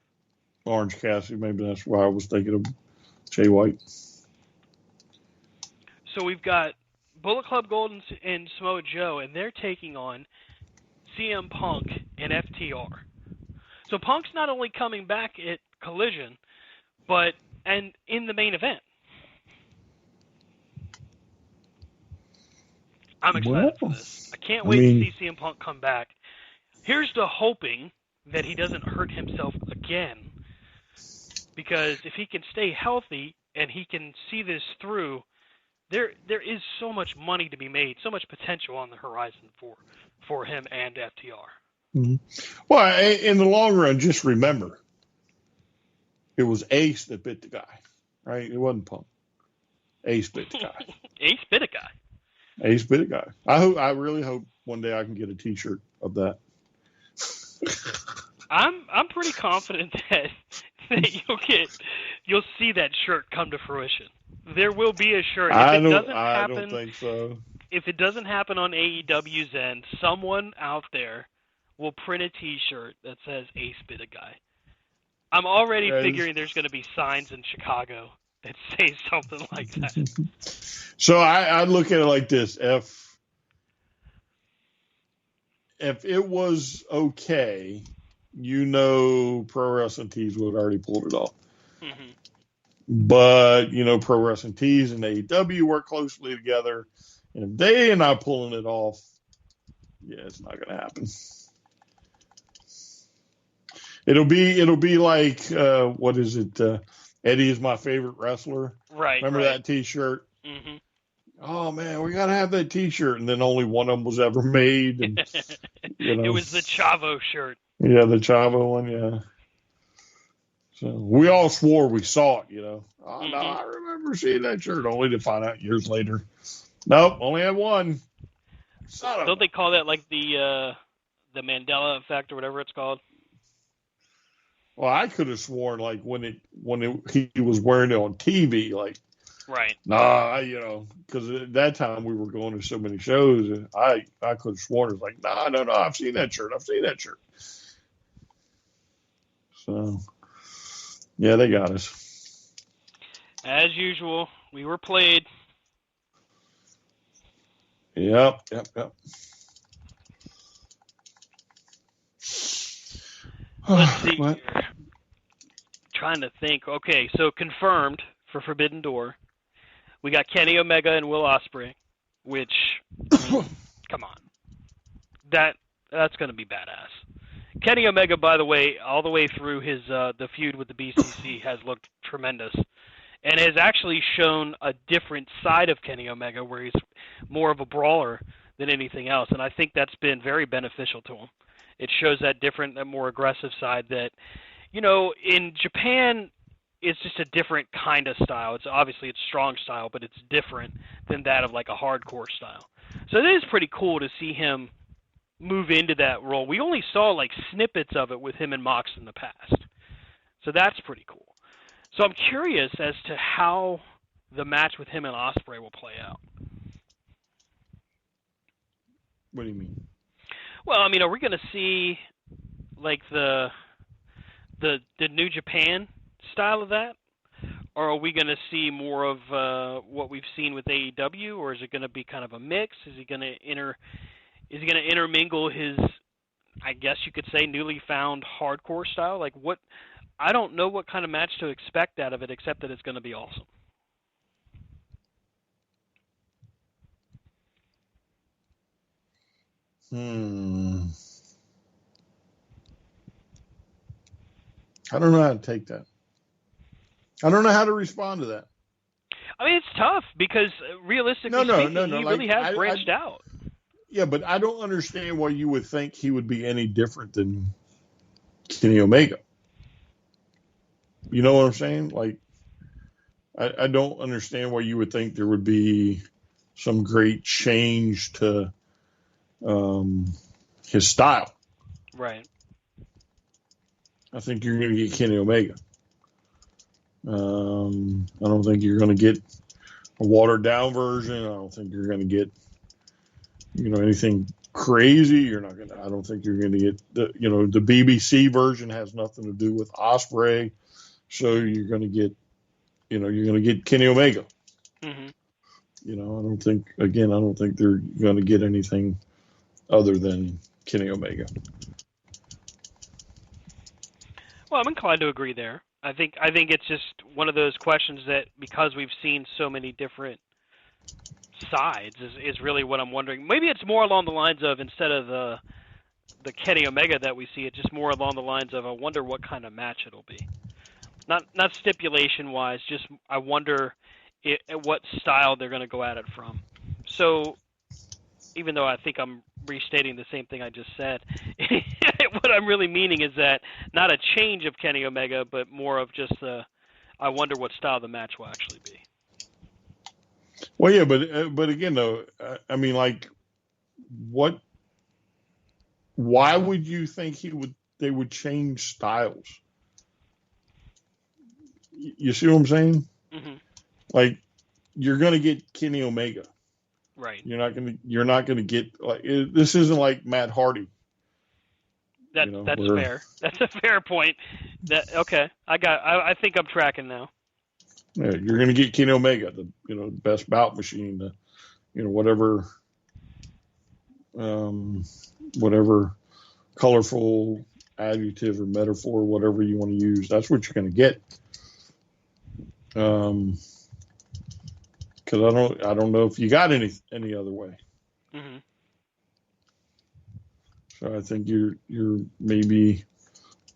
Orange Cassidy. Maybe that's why I was thinking of Jay White. So we've got Bullet Club Gold and Samoa Joe, and they're taking on CM Punk and FTR. So Punk's not only coming back at Collision, but in the main event. I'm excited for this. I can't wait to see CM Punk come back. Here's to hoping that he doesn't hurt himself again. Because if he can stay healthy and he can see this through, there is so much money to be made, so much potential on the horizon for him and FTR. Well, in the long run, just remember, it was Ace that bit the guy, right? It wasn't Punk. Ace bit the guy. Ace bit a guy. Ace Bit Guy. I really hope one day I can get a T-shirt of that. I'm pretty confident that you'll see that shirt come to fruition. There will be a shirt. I don't think so. If it doesn't happen on AEW's end, someone out there will print a T-shirt that says Ace Bit a Guy. I'm already figuring there's going to be signs in Chicago that say something like that. So I look at it like this: if it was okay, Pro Wrestling Tees would have already pulled it off. Mm-hmm. But Pro Wrestling Tees and AEW work closely together, and if they are not pulling it off, yeah, it's not going to happen. It'll be like what is it? Eddie is my favorite wrestler. Right. Remember that T-shirt? Mm-hmm. Oh man, we gotta have that T-shirt, and then only one of them was ever made. And, It was the Chavo shirt. Yeah, the Chavo one. Yeah. So we all swore we saw it. Oh mm-hmm. No, I remember seeing that shirt, only to find out years later. Nope, only had one. Don't they call that like the Mandela effect or whatever it's called? Well, I could have sworn like when he was wearing it on TV, like. Right. Nah, because at that time we were going to so many shows, and I could have sworn it was like, no, I've seen that shirt. So, yeah, they got us. As usual, we were played. Yep. Let's see here. Trying to think. Okay, so confirmed for Forbidden Door. We got Kenny Omega and Will Ospreay, which, come on. That's going to be badass. Kenny Omega, by the way, all the way through his the feud with the BCC has looked tremendous and has actually shown a different side of Kenny Omega where he's more of a brawler than anything else, and I think that's been very beneficial to him. It shows that different, that more aggressive side that, in Japan, it's just a different kind of style. It's strong style, but it's different than that of like a hardcore style. So it is pretty cool to see him move into that role. We only saw like snippets of it with him and Mox in the past. So that's pretty cool. So I'm curious as to how the match with him and Ospreay will play out. What do you mean? Well, are we going to see like the New Japan style of that, or are we going to see more of what we've seen with AEW, or is it going to be kind of a mix? Is he going to intermingle his, I guess you could say, newly found hardcore style? Like what? I don't know what kind of match to expect out of it, except that it's going to be awesome. I don't know how to take that. I don't know how to respond to that. It's tough because realistically speaking, he really has branched out. Yeah, but I don't understand why you would think he would be any different than Kenny Omega. You know what I'm saying? Like, I don't understand why you would think there would be some great change to his style. Right. I think you're going to get Kenny Omega. I don't think you're going to get a watered down version. I don't think you're going to get, anything crazy. You're not going to. I don't think you're going to get the BBC version has nothing to do with Ospreay, so you're going to get, you're going to get Kenny Omega. Mm-hmm. I don't think they're going to get anything other than Kenny Omega. Well, I'm inclined to agree there. I think it's just one of those questions that, because we've seen so many different sides, is really what I'm wondering. Maybe it's more along the lines of, instead of the Kenny Omega that we see, it's just more along the lines of, I wonder what kind of match it'll be. Not stipulation wise, just I wonder what style they're going to go at it from. So even though I think I'm restating the same thing I just said, what I'm really meaning is that not a change of Kenny Omega, but more of just I wonder what style the match will actually be. Well, yeah, but again, though, I mean, like, what? Why would you think they would change styles? You see what I'm saying? Mm-hmm. Like, you're gonna get Kenny Omega. Right. You're not gonna get like this. Isn't like Matt Hardy. That's Where fair. That's a fair point. Okay. I think I'm tracking now. you're gonna get Kenny Omega, the best bout machine, whatever whatever colorful adjective or metaphor, whatever you want to use. That's what you're gonna get. Because I don't know if you got any other way. Mm-hmm. So I think you're maybe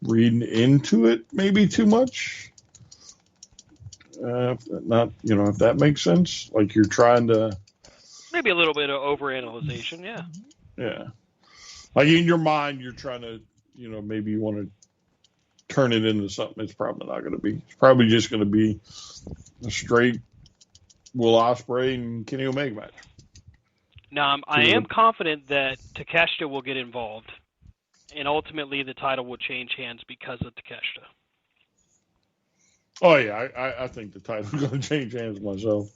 reading into it maybe too much. Not if that makes sense. Like you're trying to Maybe a little bit of overanalyzation. Yeah. yeah. Like in your mind, you're trying to maybe you want to turn it into something it's probably not going to be. It's probably just going to be a straight Will Ospreay and Kenny Omega match. Now, I am confident that Takeshita will get involved, and ultimately the title will change hands because of Takeshita. Oh yeah, I think the title's going to change hands myself.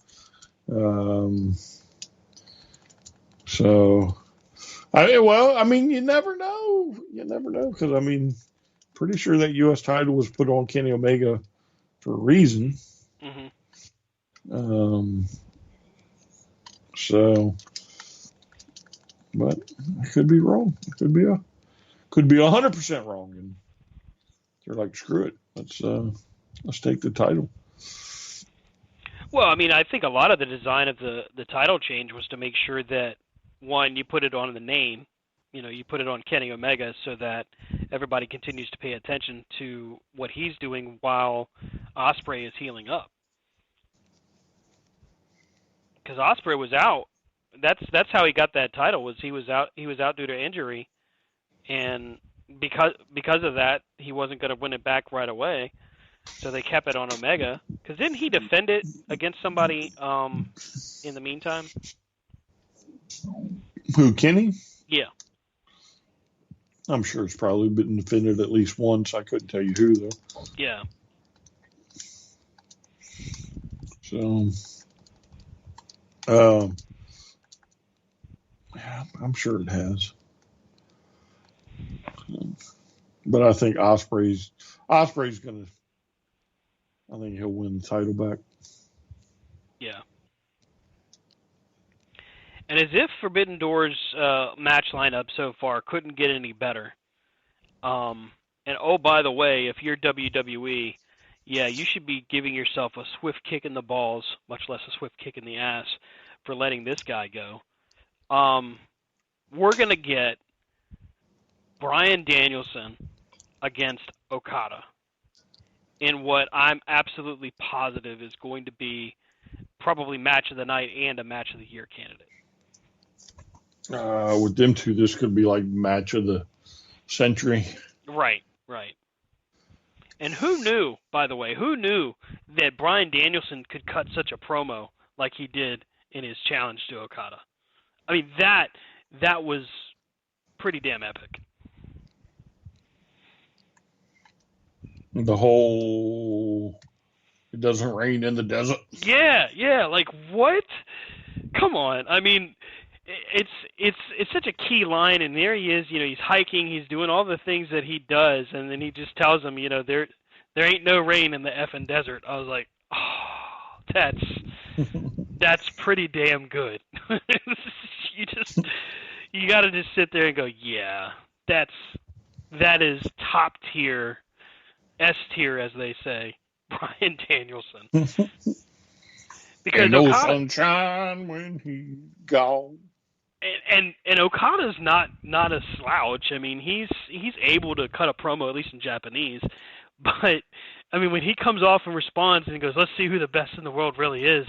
So, I mean, you never know. You never know because I mean, pretty sure that U.S. title was put on Kenny Omega for a reason. Mm-hmm. So, but I could be wrong. It could be 100% wrong, and they're like, screw it. Let's take the title. Well, I mean, I think a lot of the design of the title change was to make sure that one, you put it on the name, you put it on Kenny Omega so that everybody continues to pay attention to what he's doing while Ospreay is healing up. Because Ospreay was out. That's how he got that title. Was he was out due to injury, and because of that, he wasn't going to win it back right away. So they kept it on Omega. Because didn't he defend it against somebody in the meantime? Who, Kenny? Yeah. I'm sure it's probably been defended at least once. I couldn't tell you who, though. Yeah. So, yeah, I'm sure it has. But I think Ospreay's going to, I think he'll win the title back. Yeah. And as if Forbidden Door's match lineup so far couldn't get any better. And oh, by the way, if you're WWE, yeah, you should be giving yourself a swift kick in the balls, much less a swift kick in the ass, for letting this guy go. We're going to get Bryan Danielson against Okada in what I'm absolutely positive is going to be probably match of the night and a match of the year candidate. With them two, this could be like match of the century. Right. And who knew, by the way, that Bryan Danielson could cut such a promo like he did in his challenge to Okada? I mean, that was pretty damn epic. The whole it doesn't rain in the desert. Yeah, like what? Come on. I mean, it's such a key line, and there he is, he's hiking, he's doing all the things that he does, and then he just tells him, there ain't no rain in the effing desert. I was like, oh, that's pretty damn good. You got to just sit there and go, yeah, that is top tier, S tier, as they say, Bryan Danielson. Because no sunshine when he's gone. And Okada's not a slouch. I mean, he's able to cut a promo, at least in Japanese. But I mean, when he comes off and responds and he goes, "Let's see who the best in the world really is,"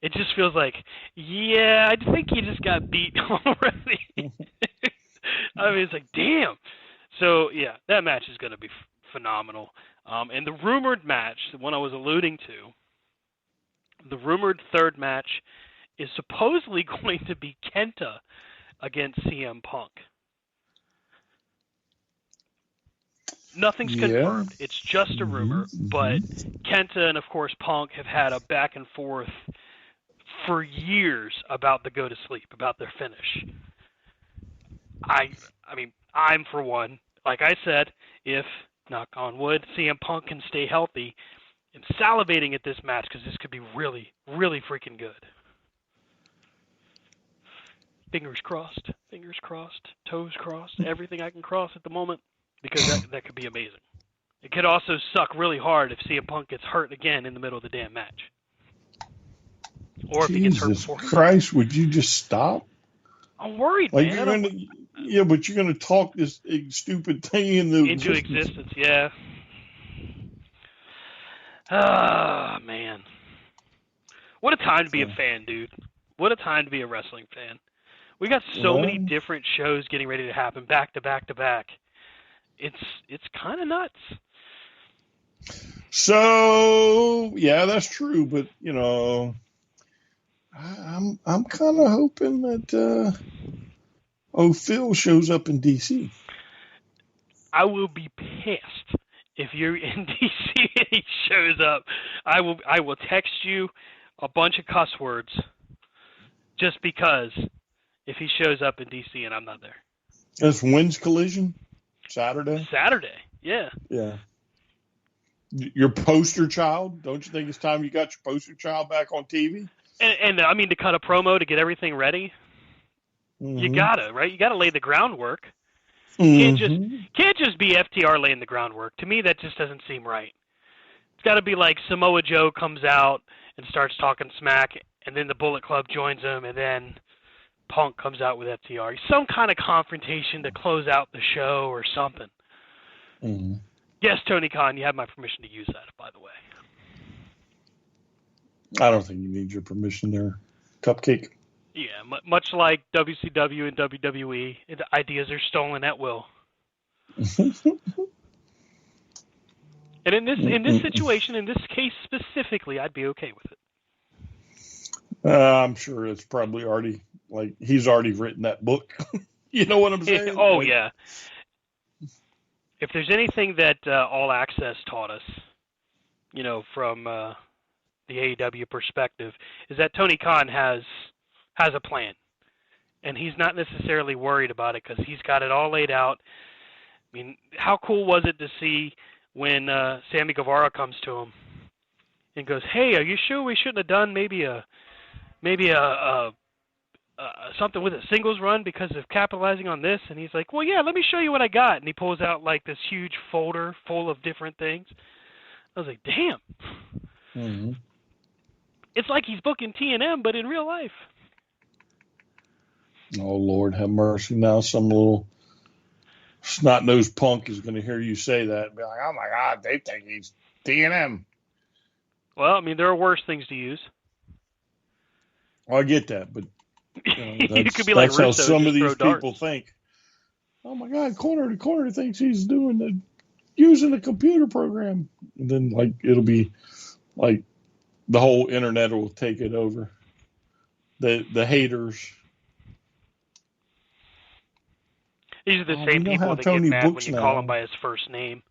it just feels like, yeah, I think he just got beat already. I mean, it's like, damn. So yeah, that match is going to be phenomenal. And the rumored match, the one I was alluding to, the rumored third match is supposedly going to be Kenta against CM Punk. Nothing's confirmed. It's just a rumor, but Kenta and, of course, Punk have had a back and forth for years about the go to sleep, about their finish. I mean, I'm for one, like I said, if, knock on wood, CM Punk can stay healthy, I'm salivating at this match because this could be really, really freaking good. Fingers crossed, toes crossed, everything I can cross at the moment, because that could be amazing. It could also suck really hard if CM Punk gets hurt again in the middle of the damn match. Or if he gets hurt before. Jesus Christ, would you just stop? I'm worried, like man. But you're going to talk this stupid thing into existence, yeah. Ah, man. What a time to be a fan, dude. What a time to be a wrestling fan. We got so many different shows getting ready to happen back to back to back. It's kind of nuts. So, yeah, that's true, but I'm kind of hoping that Phil shows up in DC. I will be pissed if you're in DC and he shows up. I will text you a bunch of cuss words just because if he shows up in DC and I'm not there. That's when's Collision? Saturday, yeah. Yeah. Your poster child? Don't you think it's time you got your poster child back on TV? And I mean, to cut a promo to get everything ready, you gotta, right? You gotta lay the groundwork. Can't just be FTR laying the groundwork. To me, that just doesn't seem right. It's got to be like Samoa Joe comes out and starts talking smack, and then the Bullet Club joins him, and then Punk comes out with FTR. Some kind of confrontation to close out the show or something. Mm-hmm. Yes, Tony Khan, you have my permission to use that, by the way. I don't think you need your permission there, Cupcake. Yeah, much like WCW and WWE, the ideas are stolen at will. And in this situation, in this case specifically, I'd be okay with it. I'm sure it's probably already, he's already written that book. You know what I'm saying? Oh, yeah. If there's anything that All Access taught us, from the AEW perspective, is that Tony Khan has a plan. And he's not necessarily worried about it because he's got it all laid out. I mean, how cool was it to see when Sammy Guevara comes to him and goes, "Hey, are you sure we shouldn't have done maybe a something with a singles run because of capitalizing on this?" And he's like, "Well, yeah, let me show you what I got." And he pulls out this huge folder full of different things. I was like, damn. Mm-hmm. It's like he's booking TNM, but in real life. Oh, Lord, have mercy. Now some little snot-nosed punk is going to hear you say that and be like, "Oh, my God, they think he's TNM." Well, I mean, there are worse things to use. Well, I get that, but you could be like that's how Russo, some of these people darts. think. Oh, my God, corner to corner thinks he's using the computer program. And then, it'll be the whole internet will take it over. The haters. These are the same people that get mad when you call him by his first name.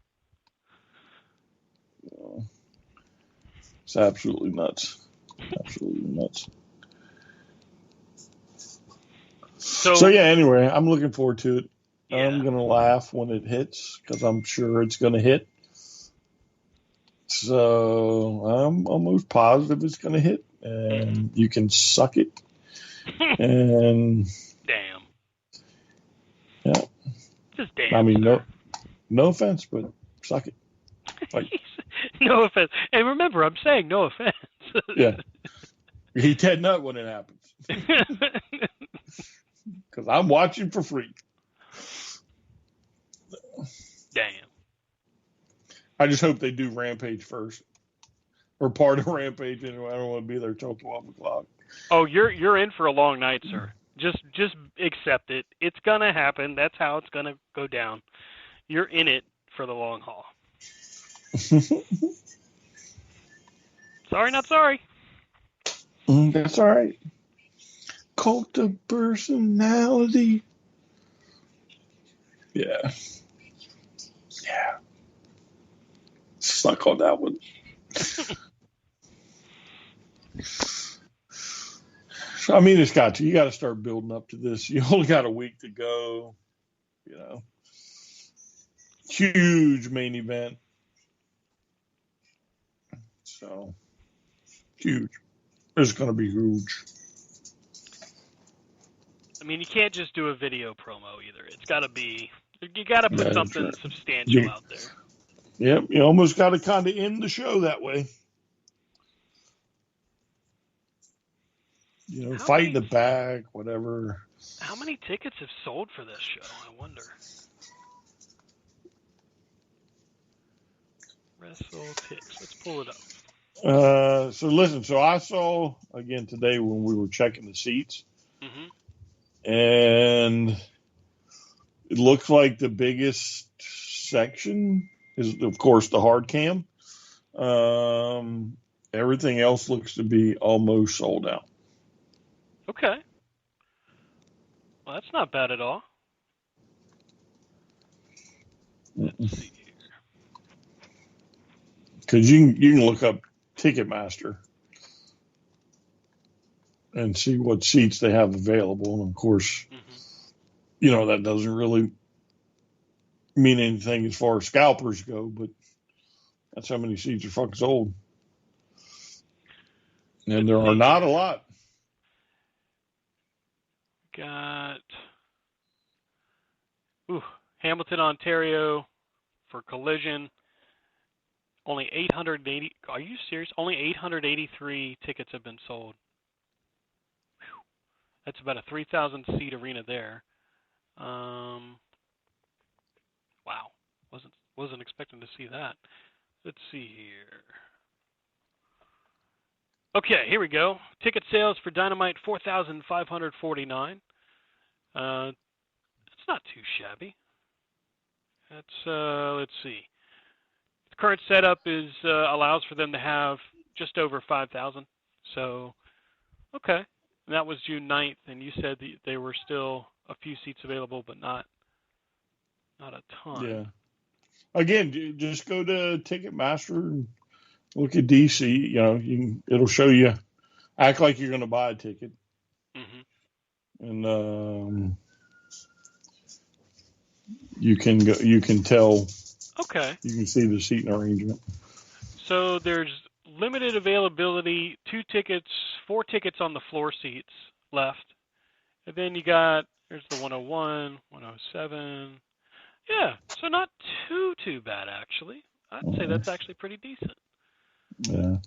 It's absolutely nuts. Absolutely nuts. So yeah, anyway, I'm looking forward to it. Yeah. I'm going to laugh when it hits because I'm sure it's going to hit. So I'm almost positive it's going to hit, and you can suck it. And damn. Yeah. Just damn. I mean, no offense, but suck it. No offense. And remember, I'm saying no offense. Yeah. He Ted Nut when it happens. Because I'm watching for free. Damn. I just hope they do Rampage first. Or part of Rampage anyway. I don't want to be there till 12 o'clock. Oh, you're in for a long night, sir. Just accept it. It's going to happen. That's how it's going to go down. You're in it for the long haul. Sorry, not sorry. That's all right. Cult of personality. Yeah. Yeah. Suck on that one. I mean, it's got to. You got to start building up to this. You only got a week to go. You know, huge main event. So huge. It's going to be huge. I mean, you can't just do a video promo either. It's got to be. You got to put That's something right. substantial out there. Yep, you almost got to kind of end the show that way. You know, fight in the back, whatever. How many tickets have sold for this show? I wonder. WrestleTix. Let's pull it up. So listen, so I saw again today when we were checking the seats, and it looks like the biggest section is, of course, the hard cam. Everything else looks to be almost sold out. Okay. Well, that's not bad at all. Let's see here. Because you can look up Ticketmaster and see what seats they have available. And of course, you know, that doesn't really mean anything as far as scalpers go, but that's how many seats are fucking sold. And there are not a lot. Got Hamilton, Ontario for Collision. Only 880. Are you serious? Only 883 tickets have been sold. Whew. That's about a 3,000 seat arena there. Wow. Wasn't expecting to see that. Let's see here. Okay, here we go. Ticket sales for Dynamite 4,549. It's not too shabby. That's let's see. The current setup is allows for them to have just over 5,000. So, okay. And that was June 9th, and you said that there were still a few seats available, but not a ton. Yeah. Again, just go to Ticketmaster and look at DC. You know, it'll show you. Act like you're going to buy a ticket, and you can go. You can tell. Okay. You can see the seating arrangement. So there's limited availability. 4 tickets on the floor seats left, and then you got there's the 101, 107. Yeah, so not too bad actually. I'd say that's actually pretty decent. Yeah.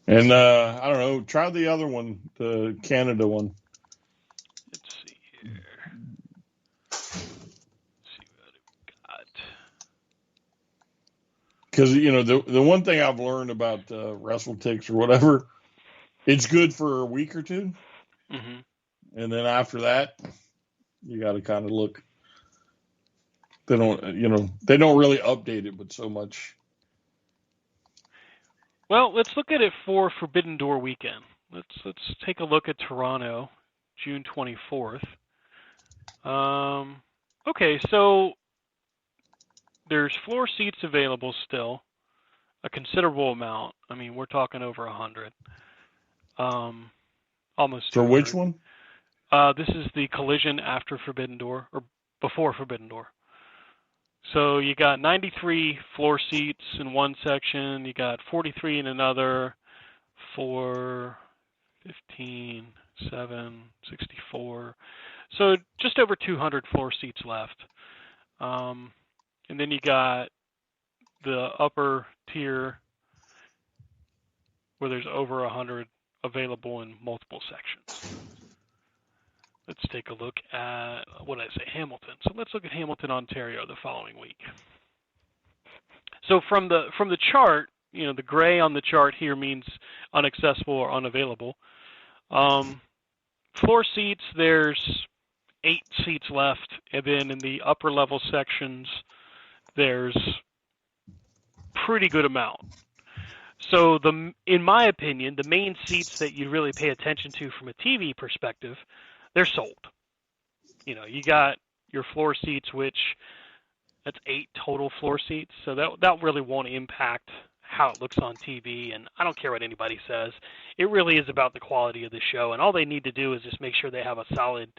And I don't know, try the other one, the Canada one. Let's see here. Let's see what we got. Because, you know, the one thing I've learned about WrestleTix or whatever, it's good for a week or two. And then after that, you got to kind of look. They don't really update it, but so much. Well, let's look at it for Forbidden Door weekend. Let's take a look at Toronto, June 24th. Okay, so there's floor seats available still, a considerable amount. I mean, we're talking over 100. Almost 200. For which one? This is the Collision after Forbidden Door, or before Forbidden Door. So you got 93 floor seats in one section, you got 43 in another, 4, 15, 7, 64. So just over 200 floor seats left. And then you got the upper tier where there's over 100 available in multiple sections. Let's take a look at, Hamilton. So let's look at Hamilton, Ontario the following week. So from the chart, you know, the gray on the chart here means inaccessible or unavailable. Floor seats, there's 8 seats left, and then in the upper level sections, there's pretty good amount. So in my opinion, the main seats that you really pay attention to from a TV perspective, they're sold. You got your floor seats, which that's 8 total floor seats. So that really won't impact how it looks on TV. And I don't care what anybody says. It really is about the quality of the show. And all they need to do is just make sure they have a solid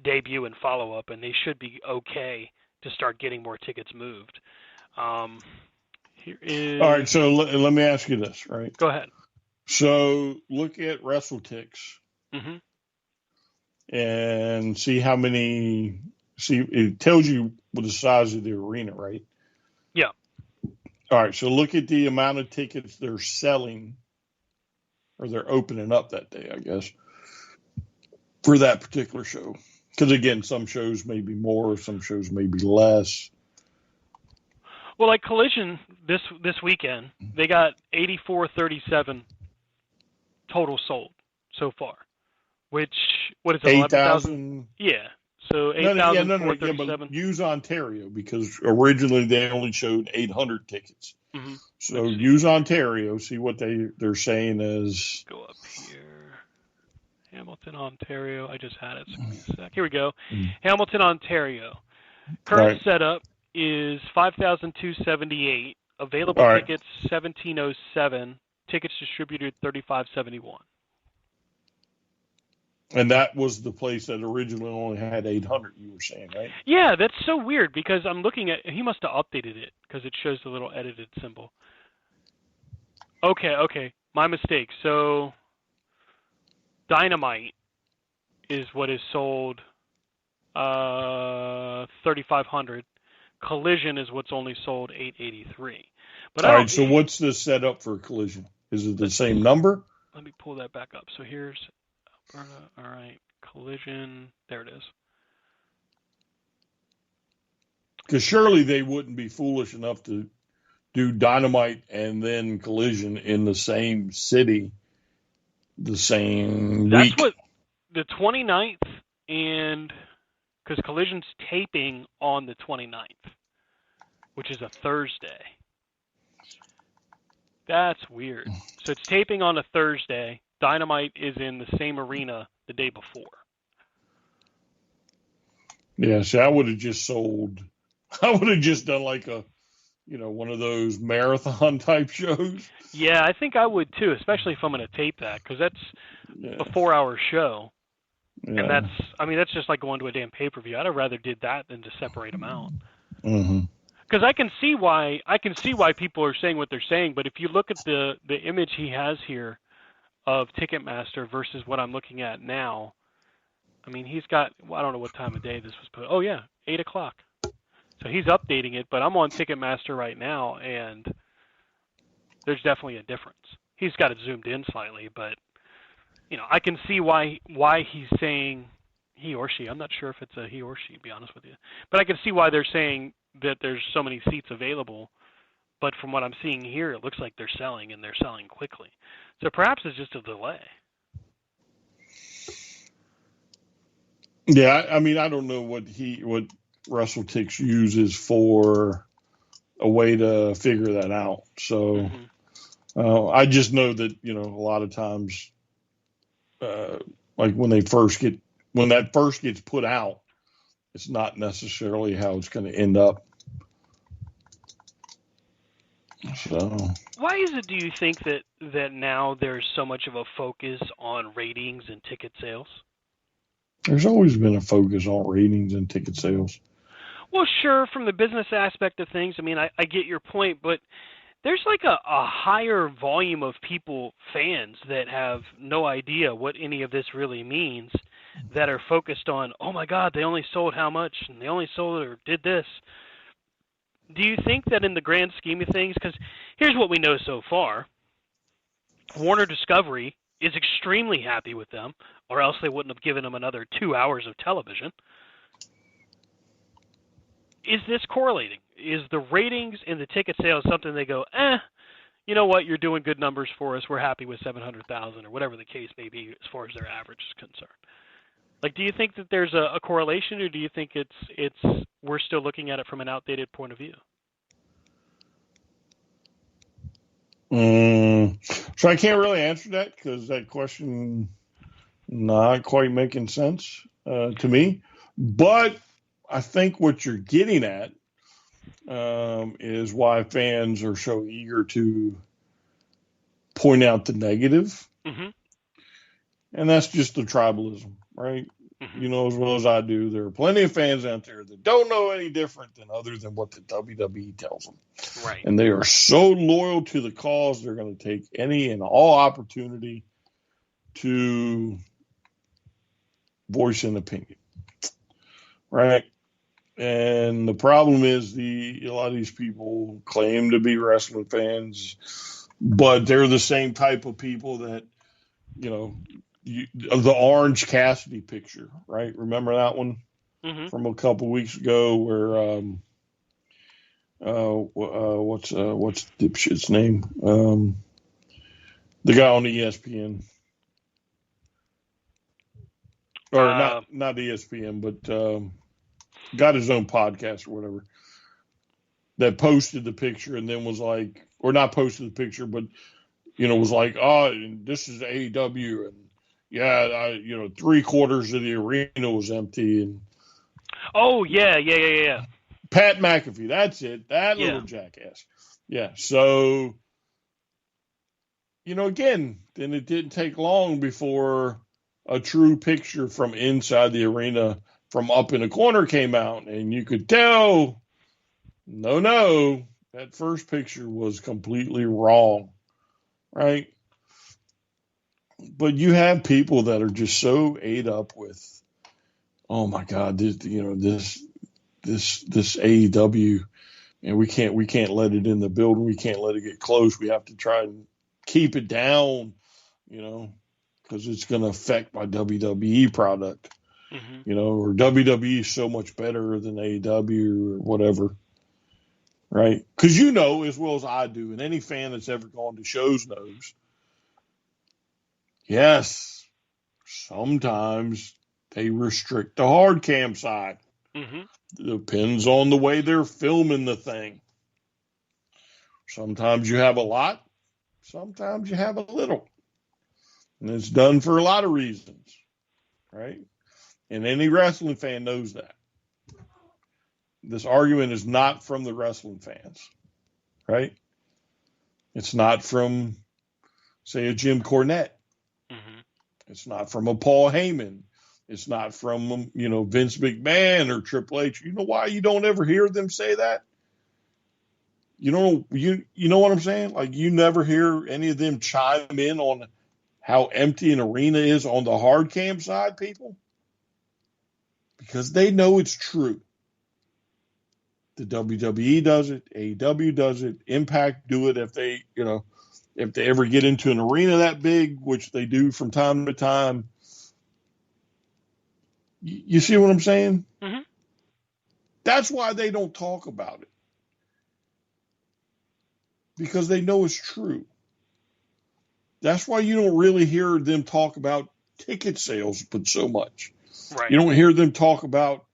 debut and follow-up, and they should be okay to start getting more tickets moved. Here is... All right, so let me ask you this, right? Go ahead. So look at WrestleTix and see how many. See, it tells you the size of the arena, right? Yeah. All right, so look at the amount of tickets they're selling, or they're opening up that day, I guess, for that particular show. Because again, some shows may be more, some shows may be less. Well, like Collision this weekend, they got 8437 total sold so far. Which, what is it? 8,000. Yeah. So 8,437. No, but use Ontario, because originally they only showed 800 tickets. Mm-hmm. So use Ontario. See what they're saying is. Go up here. Hamilton, Ontario. I just had it. So give me a sec. Here we go. Hamilton, Ontario. Current setup is 5,278. Available tickets 1,707. Tickets distributed 3,571. And that was the place that originally only had 800, you were saying, right? Yeah, that's so weird, because I'm looking at... He must have updated it, because it shows the little edited symbol. Okay. My mistake. So, Dynamite is what is sold 3,500. Collision is what's only sold 883. But all right, so what's the setup for Collision? Is it the same number? Let me pull that back up. So here's Alberta. All right, Collision. There it is. Because surely they wouldn't be foolish enough to do Dynamite and then Collision in the same city, the same week. That's what the 29th, and because Collision's taping on the 29th, which is a Thursday. That's weird. So it's taping on a Thursday. Dynamite is in the same arena the day before. Yeah, see, I would have just done like one of those marathon type shows. Yeah, I think I would too, especially if I'm going to tape that, because that's a 4-hour show. Yeah. And that's just like going to a damn pay-per-view. I'd have rather did that than to separate them out. Because I can see why people are saying what they're saying, but if you look at the image he has here of Ticketmaster versus what I'm looking at now, I mean, he's got, I don't know what time of day this was put. Oh yeah, 8 o'clock. So he's updating it, but I'm on Ticketmaster right now, and there's definitely a difference. He's got it zoomed in slightly, but I can see why he's saying he or she. I'm not sure if it's a he or she, to be honest with you. But I can see why they're saying that there's so many seats available. But from what I'm seeing here, it looks like they're selling, and they're selling quickly. So perhaps it's just a delay. Yeah, I mean, I don't know what WrestleTix uses for a way to figure that out. So I just know that, a lot of times, like when that first gets put out, it's not necessarily how it's going to end up. So why is it, do you think, that now there's so much of a focus on ratings and ticket sales? There's always been a focus on ratings and ticket sales. Well, sure, from the business aspect of things, I mean, I get your point, but there's like a higher volume of fans that have no idea what any of this really means, that are focused on, oh my God, they only sold how much, and they only sold or did this. Do you think that in the grand scheme of things, because here's what we know so far, Warner Discovery is extremely happy with them, or else they wouldn't have given them another 2 hours of television. Is this correlating? Is the ratings and the ticket sales something they go, you know what, you're doing good numbers for us, we're happy with 700,000, or whatever the case may be as far as their average is concerned? Like, do you think that there's a correlation, or do you think it's we're still looking at it from an outdated point of view? So I can't really answer that because that question not quite making sense to me. But I think what you're getting at is why fans are so eager to point out the negative. Mm-hmm. And that's just the tribalism, right? Mm-hmm. You know as well as I do, there are plenty of fans out there that don't know any different than other than what the WWE tells them. Right. And they are so loyal to the cause, they're going to take any and all opportunity to voice an opinion, right? And the problem is a lot of these people claim to be wrestling fans, but they're the same type of people that, you know, the Orange Cassidy picture, right? Remember that one Mm-hmm. from a couple weeks ago where what's dipshit's name? The guy on the ESPN, or not ESPN, but got his own podcast or whatever. That posted the picture and then was like, or not posted the picture, but was like, oh, this is AEW, and yeah, 3/4 of the arena was empty, and Oh yeah. Pat McAfee, that's it, that Yeah. little jackass. Yeah, so again, then it didn't take long before a true picture from inside the arena from up in the corner came out, and you could tell, no, that first picture was completely wrong, right? But you have people that are just so ate up with, oh my God, this AEW, and we can't let it in the building. We can't let it get close. We have to try and keep it down, because it's going to affect my WWE product, Mm-hmm. or WWE is so much better than AEW or whatever, right? Because as well as I do, and any fan that's ever gone to shows knows, yes, sometimes they restrict the hard cam side. Mm-hmm. Depends on the way they're filming the thing. Sometimes you have a lot, sometimes you have a little. And it's done for a lot of reasons, right? And any wrestling fan knows that. This argument is not from the wrestling fans, right? It's not from, say, a Jim Cornette. Mm-hmm. It's not from a Paul Heyman. It's not from, Vince McMahon or Triple H. You know why you don't ever hear them say that? You know what I'm saying? Like, you never hear any of them chime in on how empty an arena is on the hard cam side, people, because they know it's true. The WWE does it, AEW does it, Impact do it if they ever get into an arena that big, which they do from time to time. You see what I'm saying? Mm-hmm. That's why they don't talk about it, because they know it's true. That's why you don't really hear them talk about ticket sales, but so much. Right. You don't hear them talk about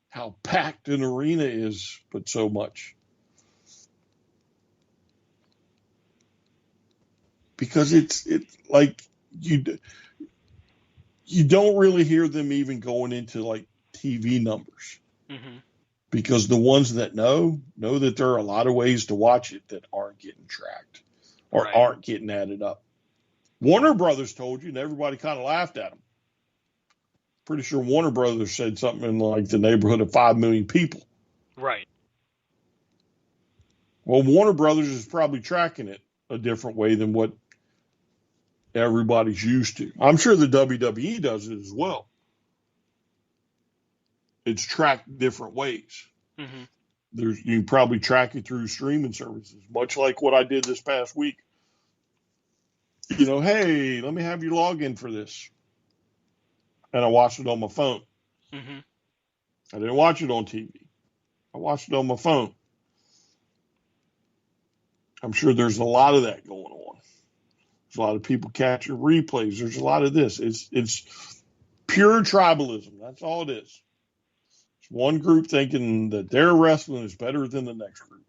how packed an arena is, but so much. Because it's like you don't really hear them even going into like TV numbers. Mm-hmm. Because the ones that know that there are a lot of ways to watch it that aren't getting tracked or aren't getting added up. Warner Brothers told you, and everybody kind of laughed at them. Pretty sure Warner Brothers said something in like the neighborhood of 5 million people. Right. Well, Warner Brothers is probably tracking it a different way than what everybody's used to. I'm sure the WWE does it as well. It's tracked different ways. Mm-hmm. You can probably track it through streaming services, much like what I did this past week. Hey, let me have you log in for this. And I watched it on my phone. Mm-hmm. I didn't watch it on TV. I watched it on my phone. I'm sure there's a lot of that going on. There's a lot of people catching replays. There's a lot of this. It's pure tribalism. That's all it is. It's one group thinking that their wrestling is better than the next group.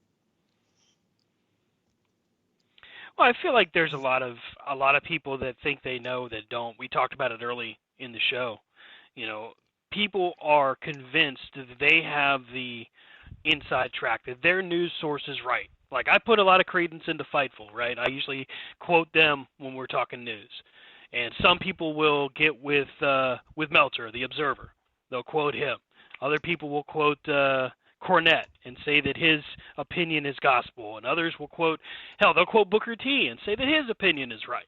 Well, I feel like there's a lot of people that think they know that don't. We talked about it early in the show. You know, people are convinced that they have the inside track, that their news source is right. Like, I put a lot of credence into Fightful, right? I usually quote them when we're talking news. And some people will get with Meltzer, the Observer. They'll quote him. Other people will quote Cornette and say that his opinion is gospel, and others will quote, they'll quote Booker T and say that his opinion is right.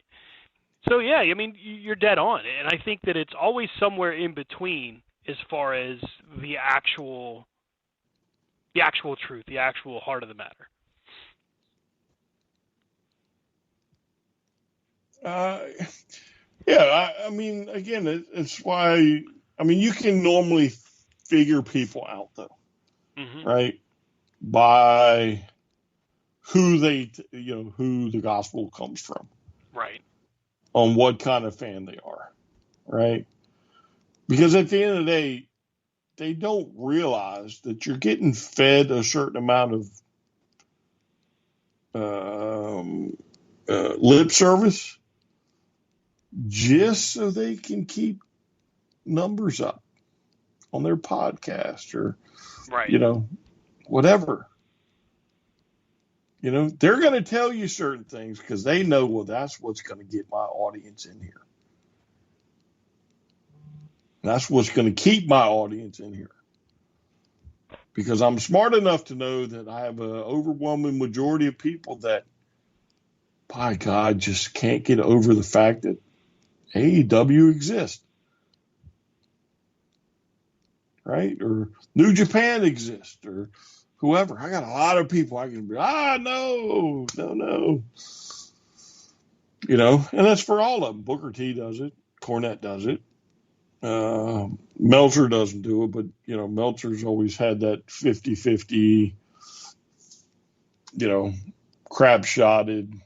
So yeah, I mean, you're dead on, and I think that it's always somewhere in between as far as the actual truth, the actual heart of the matter. Yeah, I mean, again, it's why. I mean, you can normally figure people out, though, right? By who who the gospel comes from, right? On what kind of fan they are, right? Because at the end of the day, they don't realize that you're getting fed a certain amount of lip service just so they can keep numbers up on their podcast or, whatever. They're going to tell you certain things because they know, well, that's what's going to get my audience in here. That's what's going to keep my audience in here. Because I'm smart enough to know that I have an overwhelming majority of people that, by God, just can't get over the fact that AEW exists. Right? Or New Japan exists, or whoever. I got a lot of people I can be, no. And that's for all of them. Booker T does it. Cornette does it. Meltzer doesn't do it, but, Meltzer's always had that 50-50, crap-shotted,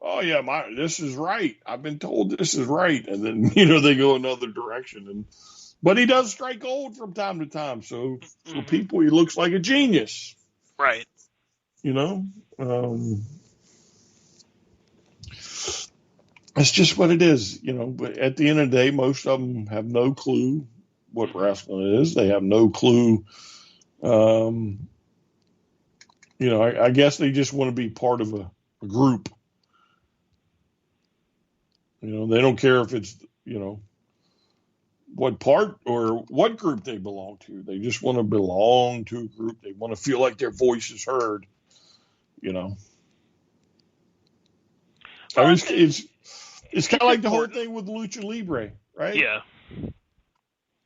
oh, yeah, this is right. I've been told this is right. And then, they go another direction. But he does strike gold from time to time. So for people, he looks like a genius. Right. It's just what it is, But at the end of the day, most of them have no clue what wrestling is. They have no clue. I guess they just want to be part of a group. They don't care if it's, what part or what group they belong to. They just want to belong to a group. They want to feel like their voice is heard, Well, I mean, it's kind of like the whole thing with Lucha Libre, right? Yeah.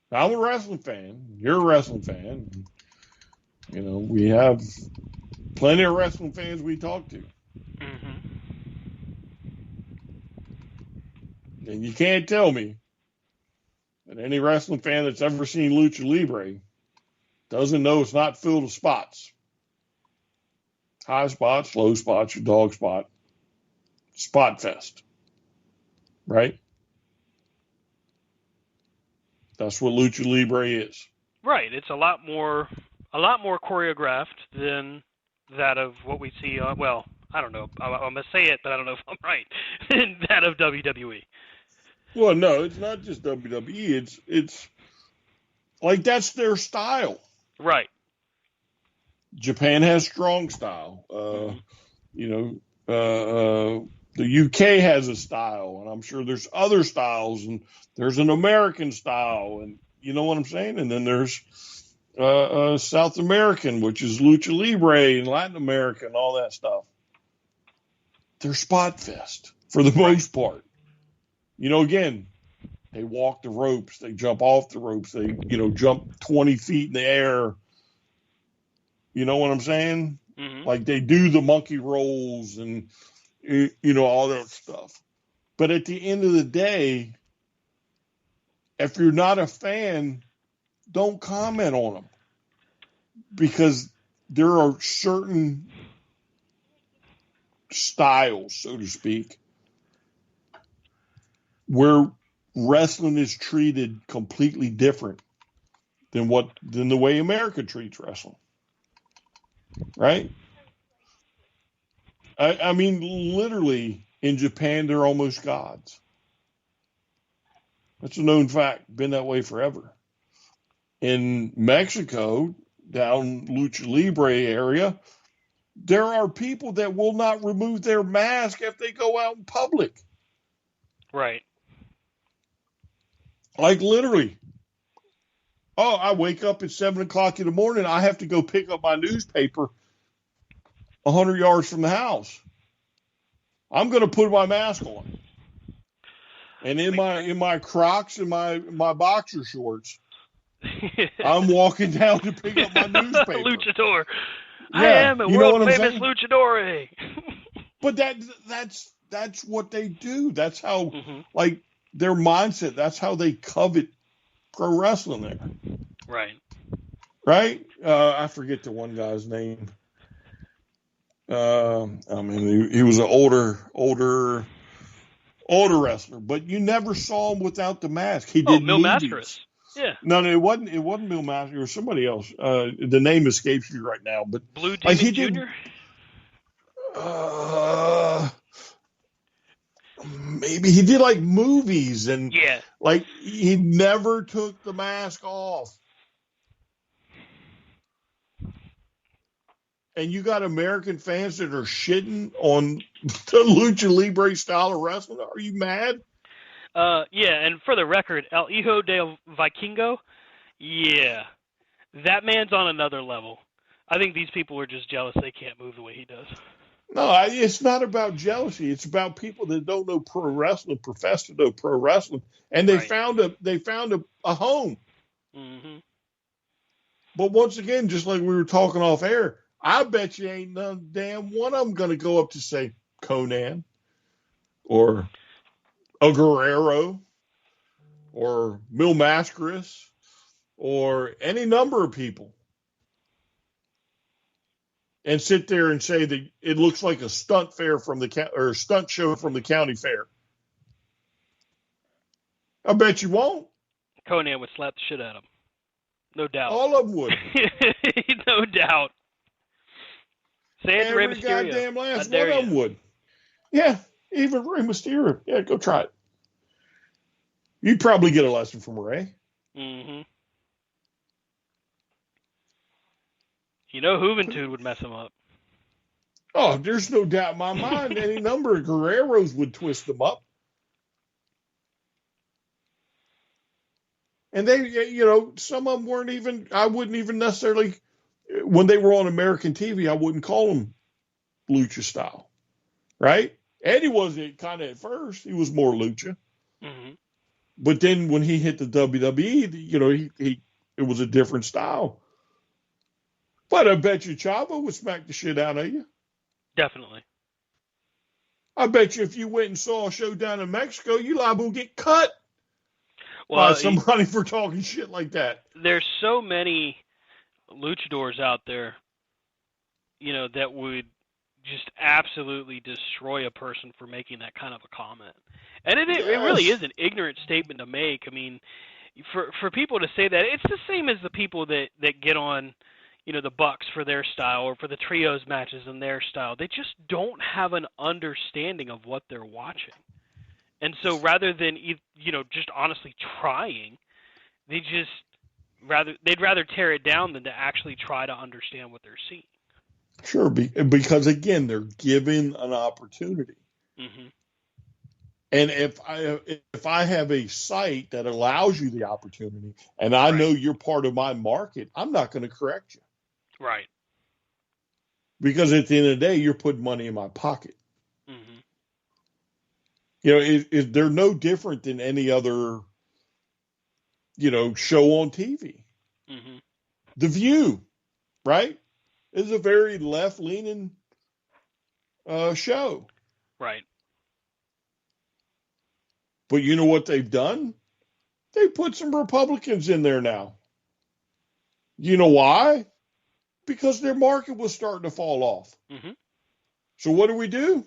I'm a wrestling fan. You're a wrestling fan. We have plenty of wrestling fans we talk to. And you can't tell me that any wrestling fan that's ever seen Lucha Libre doesn't know it's not filled with spots. High spots, low spots, your dog spot. Spot fest. Right? That's what Lucha Libre is. Right. It's a lot more choreographed than that of what we see on, well, I don't know. I'm going to say it, but I don't know if I'm right. Than that of WWE. Well, no, it's not just WWE. It's like that's their style. Right. Japan has strong style. The UK has a style, and I'm sure there's other styles, and there's an American style, and you know what I'm saying? And then there's South American, which is Lucha Libre, and Latin America, and all that stuff. They're spot fest for the most part. Again, they walk the ropes, they jump off the ropes, they, jump 20 feet in the air. You know what I'm saying? Like they do the monkey rolls and, all that stuff. But at the end of the day, if you're not a fan, don't comment on them. Because there are certain styles, so to speak, where wrestling is treated completely different than the way America treats wrestling. Right? I mean, literally, in Japan, they're almost gods. That's a known fact. Been that way forever. In Mexico, down Lucha Libre area, there are people that will not remove their mask if they go out in public. Right. Like literally. Oh, I wake up at 7 o'clock in the morning. I have to go pick up my newspaper 100 yards from the house. I'm going to put my mask on. And in my Crocs and my boxer shorts, I'm walking down to pick up my newspaper. Luchador. Yeah, I am a world famous luchador. But that's what they do. That's how like their mindset. That's how they covet pro wrestling there. Right. Right? I forget the one guy's name. I mean, he was an older wrestler, but you never saw him without the mask. He did Mil movies. Mascaras. Yeah. No, it wasn't Mil Mascaras. It was somebody else. The name escapes me right now, but Blue Demon Jr. Maybe he did like movies and yeah, like he never took the mask off. And you got American fans that are shitting on the Lucha Libre style of wrestling. Are you mad? Yeah, and for the record, El Hijo del Vikingo, yeah, that man's on another level. I think these people are just jealous they can't move the way he does. No, it's not about jealousy. It's about people that don't know pro wrestling, profess to know pro wrestling, and they found a home. Mm-hmm. But once again, just like we were talking off air, I bet you ain't none damn one of them going to go up to say Conan or a Guerrero or Mil Mascaras or any number of people and sit there and say that it looks like a stunt fair from or stunt show from the county fair. I bet you won't. Conan would slap the shit out of him. No doubt. All of them would. No doubt. Say it to Rey Every Mysterio. goddamn last one of them would. Yeah, even Rey Mysterio. Yeah, go try it. You'd probably get a lesson from Rey. Mm-hmm. You know Juventud would mess him up. Oh, there's no doubt in my mind any number of Guerreros would twist them up. And they, you know, some of them weren't even, I wouldn't even necessarily, when they were on American TV, I wouldn't call them lucha style, right? Eddie wasn't kind of at first. He was more lucha. Mm-hmm. But then when he hit the WWE, you know, it was a different style. But I bet you Chavo would smack the shit out of you. Definitely. I bet you if you went and saw a show down in Mexico, you liable to get cut by somebody for talking shit like that. There's so many luchadors out there, you know, that would just absolutely destroy a person for making that kind of a comment. And it really is an ignorant statement to make. I mean, for people to say that, it's the same as the people that get on, you know, the Bucks for their style or for the trios matches in their style. They just don't have an understanding of what they're watching. And so rather than, you know, just honestly trying, they'd rather tear it down than to actually try to understand what they're seeing. Sure, because again, they're given an opportunity. Mm-hmm. And if I have a site that allows you the opportunity, and I know you're part of my market, I'm not going to correct you. Right. Because at the end of the day, you're putting money in my pocket. Mm-hmm. You know, they're no different than any other, you know, show on TV. Mm-hmm. The View, right, is a very left-leaning show. Right. But you know what they've done? They put some Republicans in there now. You know why? Because their market was starting to fall off. Mm-hmm. So what do?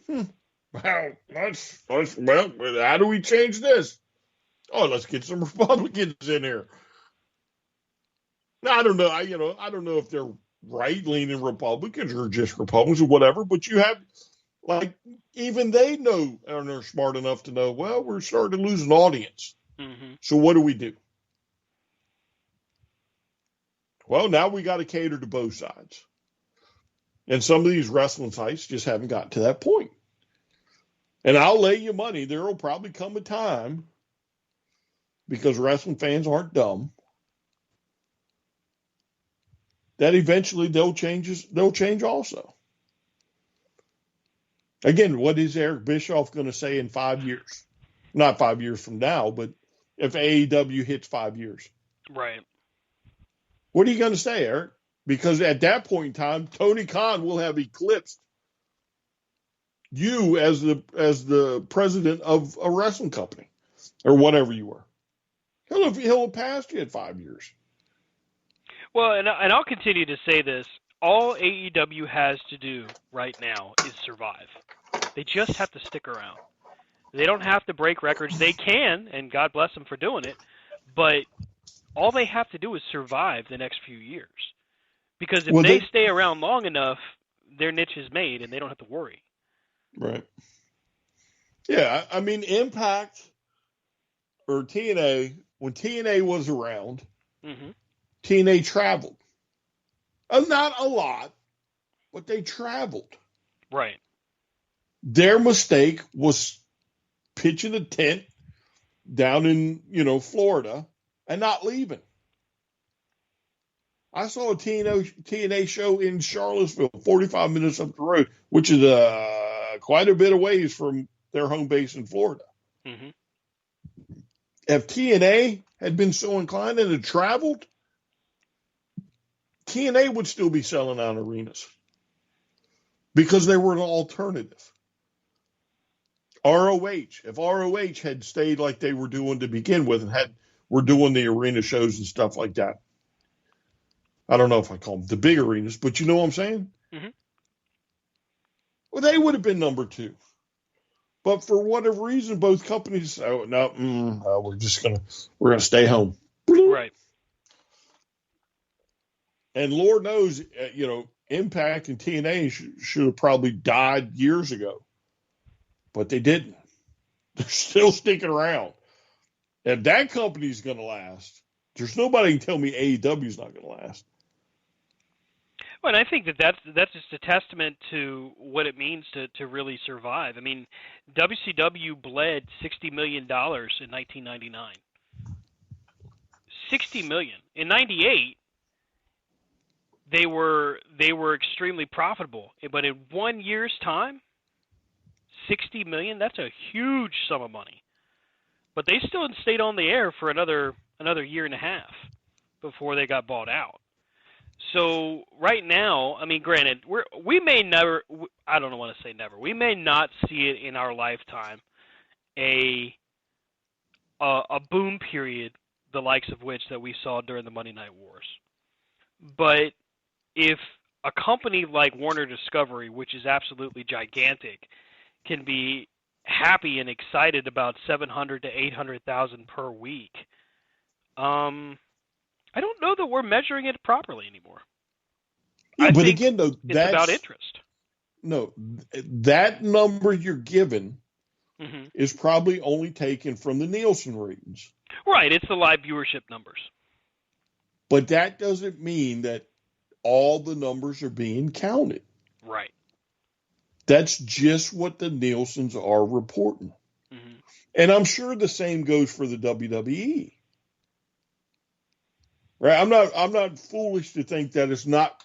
Well, how do we change this? Oh, let's get some Republicans in here. Now, I don't know. I don't know if they're right-leaning Republicans or just Republicans or whatever. But you have Like, even they know, and they're smart enough to know, well, we're starting to lose an audience. Mm-hmm. So what do? Well, now we got to cater to both sides. And some of these wrestling sites just haven't gotten to that point. And I'll lay you money, there will probably come a time, because wrestling fans aren't dumb, that eventually they'll change also. Again, what is Eric Bischoff going to say in 5 years? Not 5 years from now, but if AEW hits 5 years. Right. What are you going to say, Eric? Because at that point in time, Tony Khan will have eclipsed you as the president of a wrestling company or whatever you were. He'll have passed you at 5 years. Well, and I'll continue to say this. All AEW has to do right now is survive. They just have to stick around. They don't have to break records. They can, and God bless them for doing it, but all they have to do is survive the next few years. Because if they stay around long enough, their niche is made, and they don't have to worry. Right. Yeah, I mean, Impact or TNA, when TNA was around, mm-hmm. TNA traveled. Not a lot, but they traveled. Right. Their mistake was pitching a tent down in, Florida and not leaving. I saw a TNA show in Charlottesville, 45 minutes up the road, which is quite a bit of ways from their home base in Florida. Mm-hmm. If TNA had been so inclined and had traveled, TNA would still be selling out arenas because they were an alternative. ROH, if ROH had stayed like they were doing to begin with and were doing the arena shows and stuff like that, I don't know if I call them the big arenas, but you know what I'm saying? Mm-hmm. Well, they would have been number 2. But for whatever reason, both companies say, oh, no, we're gonna stay home. Right. And Lord knows, Impact and TNA should have probably died years ago. But they didn't. They're still sticking around. If that company's going to last, there's nobody can tell me AEW's not going to last. Well, and I think that's just a testament to what it means to really survive. I mean, WCW bled $60 million in 1999. $60 million. In '98, they were extremely profitable, but in 1 year's time, $60 million, that's a huge sum of money. But they still stayed on the air for another year and a half before they got bought out. So right now, I mean, granted, we may never, I don't want to say never, we may not see it in our lifetime, a boom period, the likes of which that we saw during the Monday Night Wars. But if a company like Warner Discovery, which is absolutely gigantic, can be happy and excited about 700 to 800,000 per week, I don't know that we're measuring it properly anymore. Yeah, but again, though, it's about interest. No, that number you're given mm-hmm. is probably only taken from the Nielsen ratings. Right, it's the live viewership numbers. But that doesn't mean that all the numbers are being counted. Right. That's just what the Nielsen's are reporting. Mm-hmm. And I'm sure the same goes for the WWE. Right? I'm not foolish to think that it's not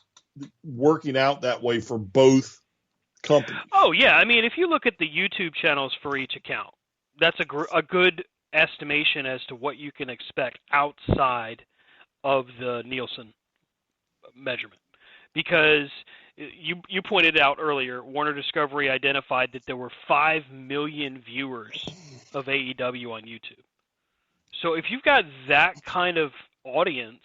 working out that way for both companies. Oh, yeah. I mean, if you look at the YouTube channels for each account, that's a good estimation as to what you can expect outside of the Nielsen measurement. Because you pointed out earlier, Warner Discovery identified that there were 5 million viewers of AEW on YouTube. So if you've got that kind of audience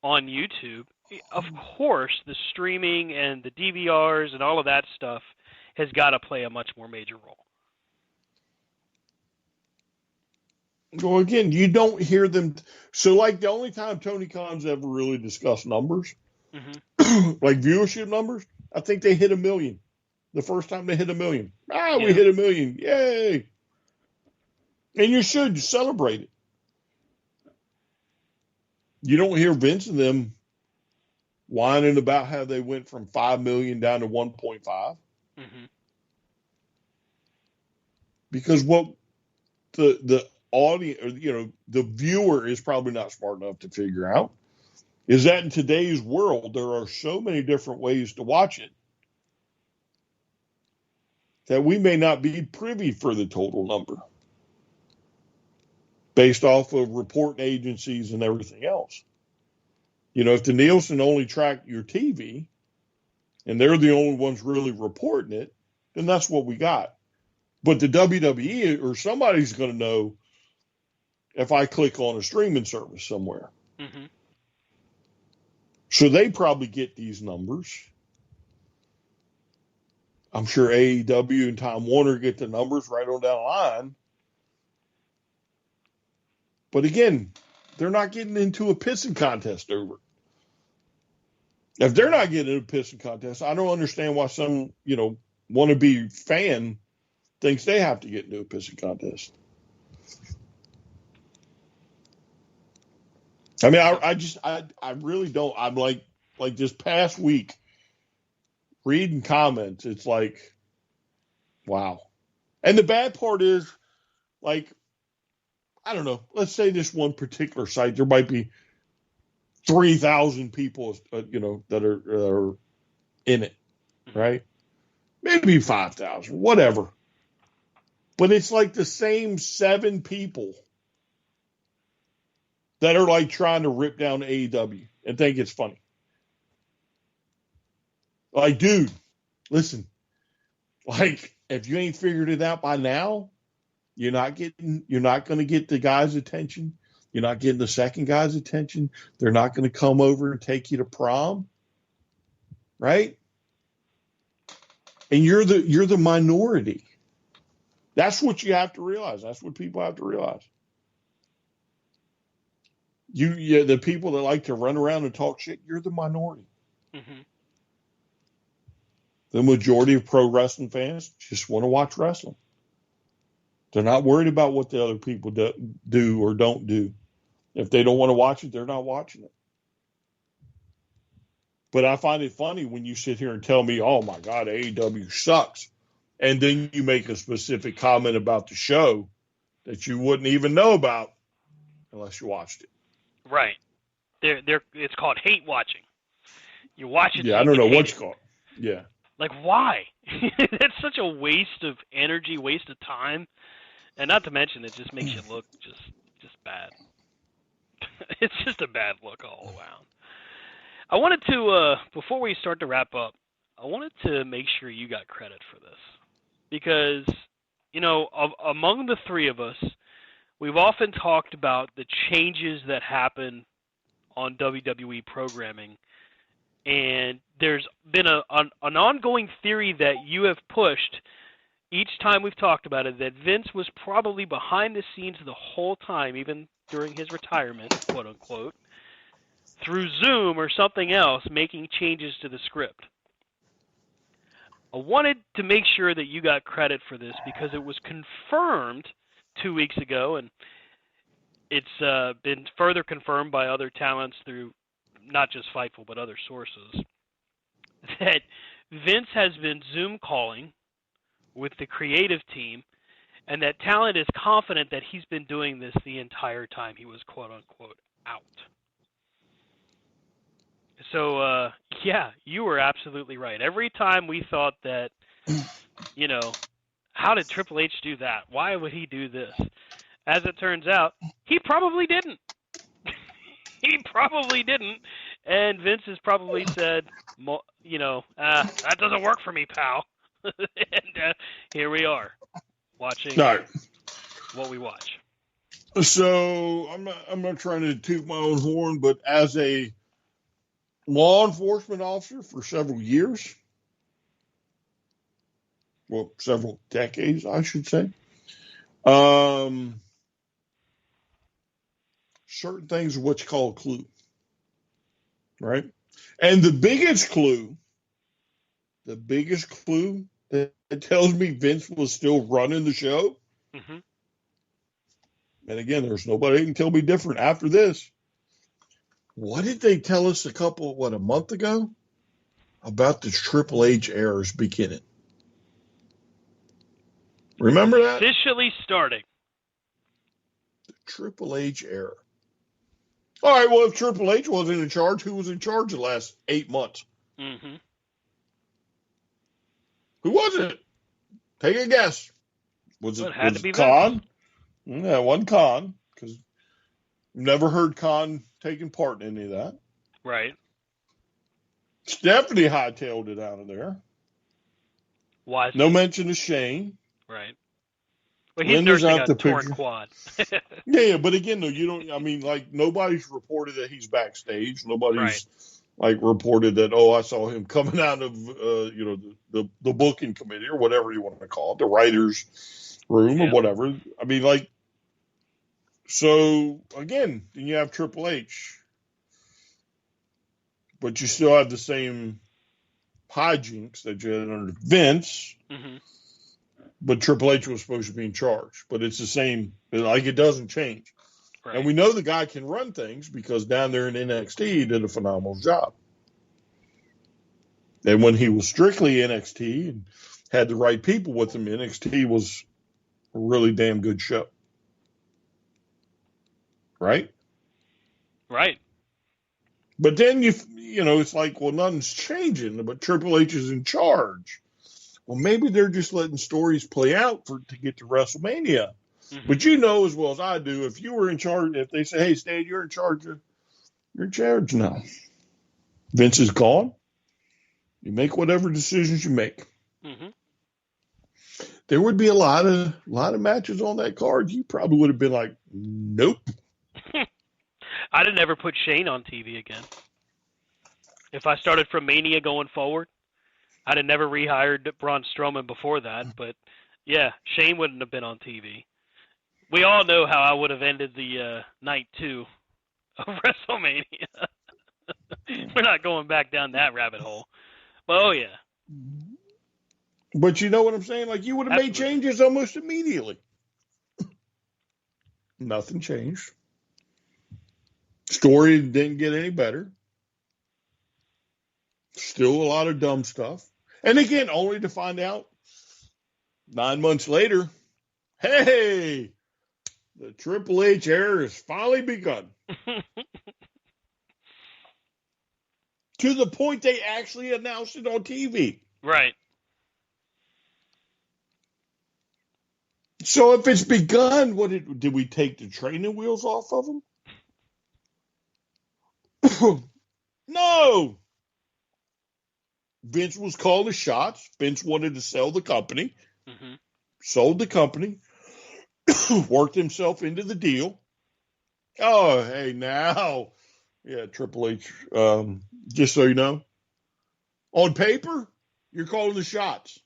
on YouTube, of course the streaming and the DVRs and all of that stuff has got to play a much more major role. Well, again, you don't hear them. So, like, the only time Tony Khan's ever really discussed numbers, mm-hmm. like viewership numbers, I think they hit 1 million. the first time they hit 1 million. We Yeah. hit 1 million. Yay. And you should celebrate it. You don't hear Vince and them whining about how they went from 5 million down to 1.5. Mm-hmm. Because what the audience, the viewer is probably not smart enough to figure out is that in today's world, there are so many different ways to watch it that we may not be privy for the total number based off of reporting agencies and everything else. If the Nielsen only track your TV and they're the only ones really reporting it, then that's what we got. But the WWE or somebody's going to know if I click on a streaming service somewhere. Mm-hmm. So they probably get these numbers. I'm sure AEW and Time Warner get the numbers right on down the line. But again, they're not getting into a pissing contest over it. If they're not getting into a pissing contest, I don't understand why some, wannabe fan thinks they have to get into a pissing contest. I mean, I really don't. I'm like this past week, reading comments, it's like, wow. And the bad part is, like, I don't know, let's say this one particular site, there might be 3,000 people, that are in it, right? Maybe 5,000, whatever. But it's like the same 7 people that are like trying to rip down AEW and think it's funny. Like, dude, listen, like, if you ain't figured it out by now, you're not going to get the guy's attention. You're not getting the second guy's attention. They're not going to come over and take you to prom. Right? And you're the minority. That's what you have to realize. That's what people have to realize. The people that like to run around and talk shit, you're the minority. Mm-hmm. The majority of pro wrestling fans just want to watch wrestling. They're not worried about what the other people do or don't do. If they don't want to watch it, they're not watching it. But I find it funny when you sit here and tell me, oh my God, AEW sucks. And then you make a specific comment about the show that you wouldn't even know about unless you watched it. Right. It's called hate watching. You watch it. Yeah, I don't know what you call it. Yeah. Like, why? That's such a waste of energy, waste of time. And not to mention, it just makes you look just bad. It's just a bad look all around. I wanted to, before we start to wrap up, I wanted to make sure you got credit for this. Because, among the three of us, we've often talked about the changes that happen on WWE programming. And there's been an ongoing theory that you have pushed each time we've talked about it, that Vince was probably behind the scenes the whole time, even during his retirement, quote unquote, through Zoom or something else, making changes to the script. I wanted to make sure that you got credit for this because it was confirmed 2 weeks ago, and it's been further confirmed by other talents through not just Fightful but other sources, that Vince has been Zoom calling with the creative team, and that talent is confident that he's been doing this the entire time he was quote-unquote out. So, yeah, you were absolutely right. Every time we thought that, how did Triple H do that? Why would he do this? As it turns out, he probably didn't. He probably didn't. And Vince has probably said, that doesn't work for me, pal. And here we are, watching what we watch. So I'm not trying to toot my own horn, but as a law enforcement officer for several years, well, several decades, I should say, certain things are what you call a clue, right? And the biggest clue that tells me Vince was still running the show. Mm-hmm. And again, there's nobody who can tell me different after this. What did they tell us a month ago? About the Triple H errors beginning. Remember that? Officially starting. The Triple H era. All right, well, if Triple H wasn't in charge, who was in charge the last 8 months? Mm-hmm. Who was it? Take a guess. Was Well, it it had to be Khan? Vince. Yeah, it wasn't Khan, because never heard Khan taking part in any of that. Right. Stephanie hightailed it out of there. Wisely. No mention of Shane. Right. Well, he's Linda's nursing out a the torn picture. quad. Yeah, but again, though, nobody's reported that he's backstage. Nobody's reported that, I saw him coming out of, the booking committee or whatever you want to call it, the writer's room or whatever. So again, then you have Triple H, but you still have the same hijinks that you had under Vince. Mm-hmm. But Triple H was supposed to be in charge. But it's the same. It doesn't change. Right. And we know the guy can run things because down there in NXT, he did a phenomenal job. And when he was strictly NXT and had the right people with him, NXT was a really damn good show. Right? Right. But then, it's like, well, nothing's changing, but Triple H is in charge. Well, maybe they're just letting stories play out to get to WrestleMania. Mm-hmm. But you know as well as I do, if you were in charge, if they say, hey, Stan, you're in charge now. Vince is gone. You make whatever decisions you make. Mm-hmm. There would be a lot of matches on that card. You probably would have been like, nope. I'd have never put Shane on TV again. If I started from Mania going forward, I'd have never rehired Braun Strowman before that. But, yeah, Shane wouldn't have been on TV. We all know how I would have ended the night 2 of WrestleMania. We're not going back down that rabbit hole. But, oh, yeah. But you know what I'm saying? Like, you would have made changes almost immediately. Nothing changed. Story didn't get any better. Still a lot of dumb stuff. And again, only to find out 9 months later, hey, the Triple H era has finally begun. To the point they actually announced it on TV. Right. So if it's begun, did we take the training wheels off of them? No. Vince was calling the shots. Vince wanted to sell the company. Mm-hmm. Sold the company. Worked himself into the deal. Oh, hey, now. Yeah, Triple H, just so you know, on paper, you're calling the shots.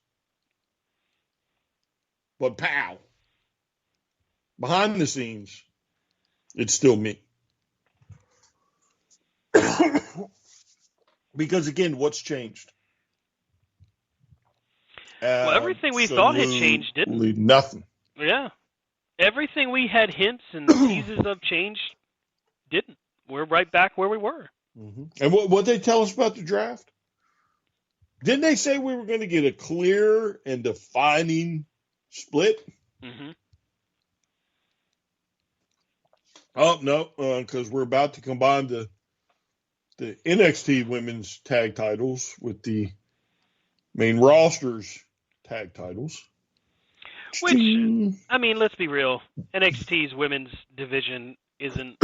But pow. Behind the scenes, it's still me. Because, again, what's changed? Well, everything we thought had changed didn't. Nothing. Yeah. Everything we had hints and teases of change didn't. We're right back where we were. Mm-hmm. And what they tell us about the draft? Didn't they say we were going to get a clear and defining split? Mm-hmm. Oh, no, because we're about to combine the NXT women's tag titles with the main roster's tag titles. Which, I mean, let's be real. NXT's women's division isn't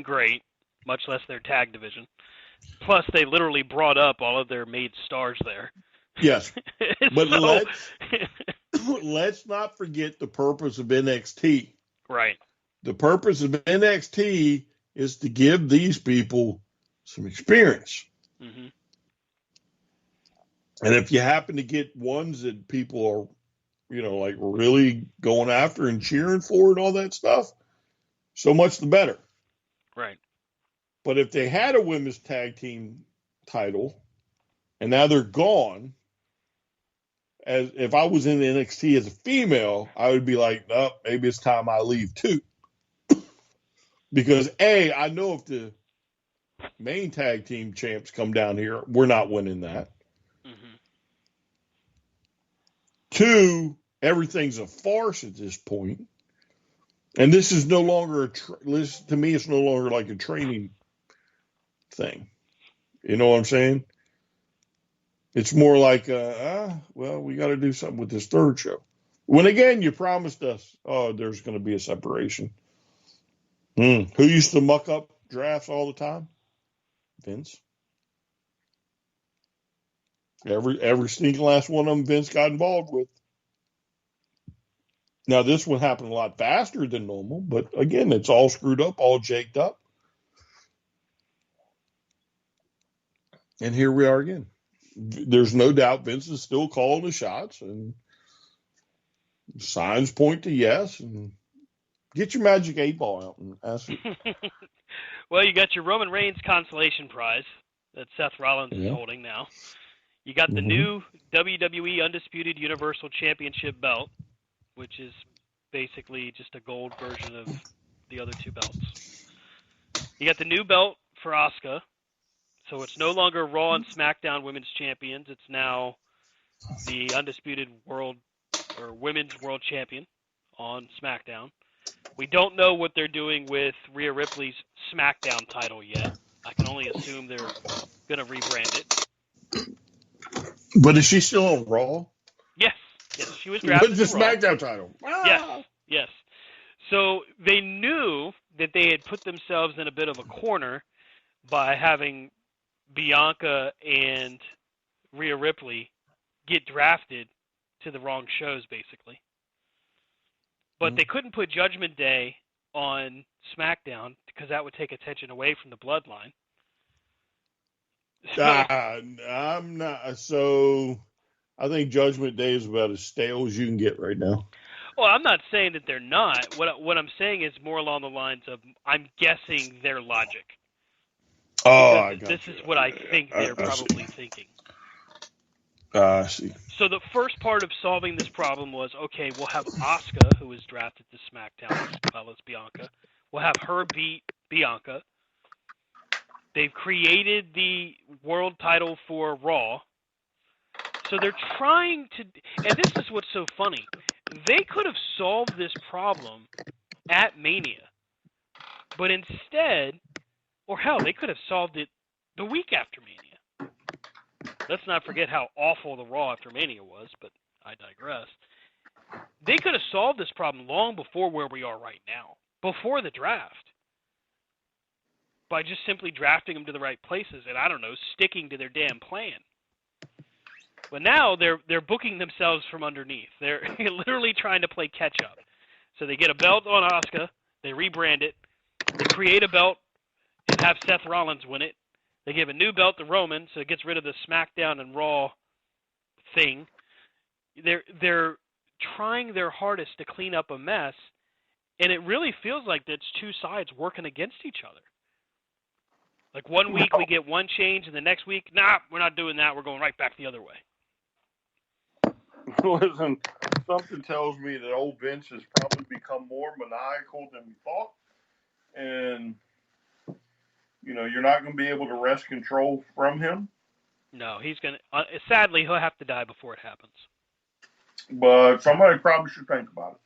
great, much less their tag division. Plus, they literally brought up all of their made stars there. Yes, but let's not forget the purpose of NXT. Right. The purpose of NXT is to give these people some experience. Mm-hmm. And if you happen to get ones that people are, like really going after and cheering for and all that stuff, so much the better. Right. But if they had a women's tag team title and now they're gone, as if I was in NXT as a female, I would be like, oh, maybe it's time I leave too. Because I know if the main tag team champs come down here, we're not winning that. Mm-hmm. 2, everything's a farce at this point. And this is no longer to me, it's no longer like a training thing. You know what I'm saying? It's more like, well, we got to do something with this third show. When again, you promised us, there's going to be a separation. Who used to muck up drafts all the time? Vince. Every sneaking last one of them Vince got involved with. Now, this one happened a lot faster than normal, but again, it's all screwed up, all jaked up. And here we are again. There's no doubt Vince is still calling the shots, and signs point to yes. And get your magic 8-ball out and ask it. Well, you got your Roman Reigns consolation prize that Seth Rollins is holding now. You got the new WWE Undisputed Universal Championship belt, which is basically just a gold version of the other 2 belts. You got the new belt for Asuka. So it's no longer Raw and SmackDown Women's Champions. It's now the Undisputed World or Women's World Champion on SmackDown. We don't know what they're doing with Rhea Ripley's SmackDown title yet. I can only assume they're going to rebrand it. But is she still on Raw? Yes, she was drafted. What's the SmackDown title? Yes. So they knew that they had put themselves in a bit of a corner by having Bianca and Rhea Ripley get drafted to the wrong shows, basically. But they couldn't put Judgment Day on SmackDown because that would take attention away from the Bloodline. So, I'm not. So I think Judgment Day is about as stale as you can get right now. Well, I'm not saying that they're not. What I'm saying is more along the lines of I'm guessing their logic. This is what I think they're probably thinking. I see. So the first part of solving this problem was, okay, we'll have Asuka, who was drafted to SmackDown as well as Bianca. We'll have her beat Bianca. They've created the world title for Raw. So they're trying to, and this is what's so funny. They could have solved this problem at Mania. But instead, or hell, they could have solved it the week after Mania. Let's not forget how awful the Raw after Mania was, but I digress. They could have solved this problem long before where we are right now, before the draft, by just simply drafting them to the right places and, I don't know, sticking to their damn plan. But now they're booking themselves from underneath. They're literally trying to play catch-up. So they get a belt on Asuka, they rebrand it, they create a belt and have Seth Rollins win it. They give a new belt to Roman, so it gets rid of the SmackDown and Raw thing. They're trying their hardest to clean up a mess, and it really feels like it's 2 sides working against each other. Like one week we get one change, and the next week, nah, we're not doing that. We're going right back the other way. Listen, something tells me that old Vince has probably become more maniacal than we thought, and you're not going to be able to wrest control from him. No, he's going to. Sadly, he'll have to die before it happens. But somebody probably should think about it,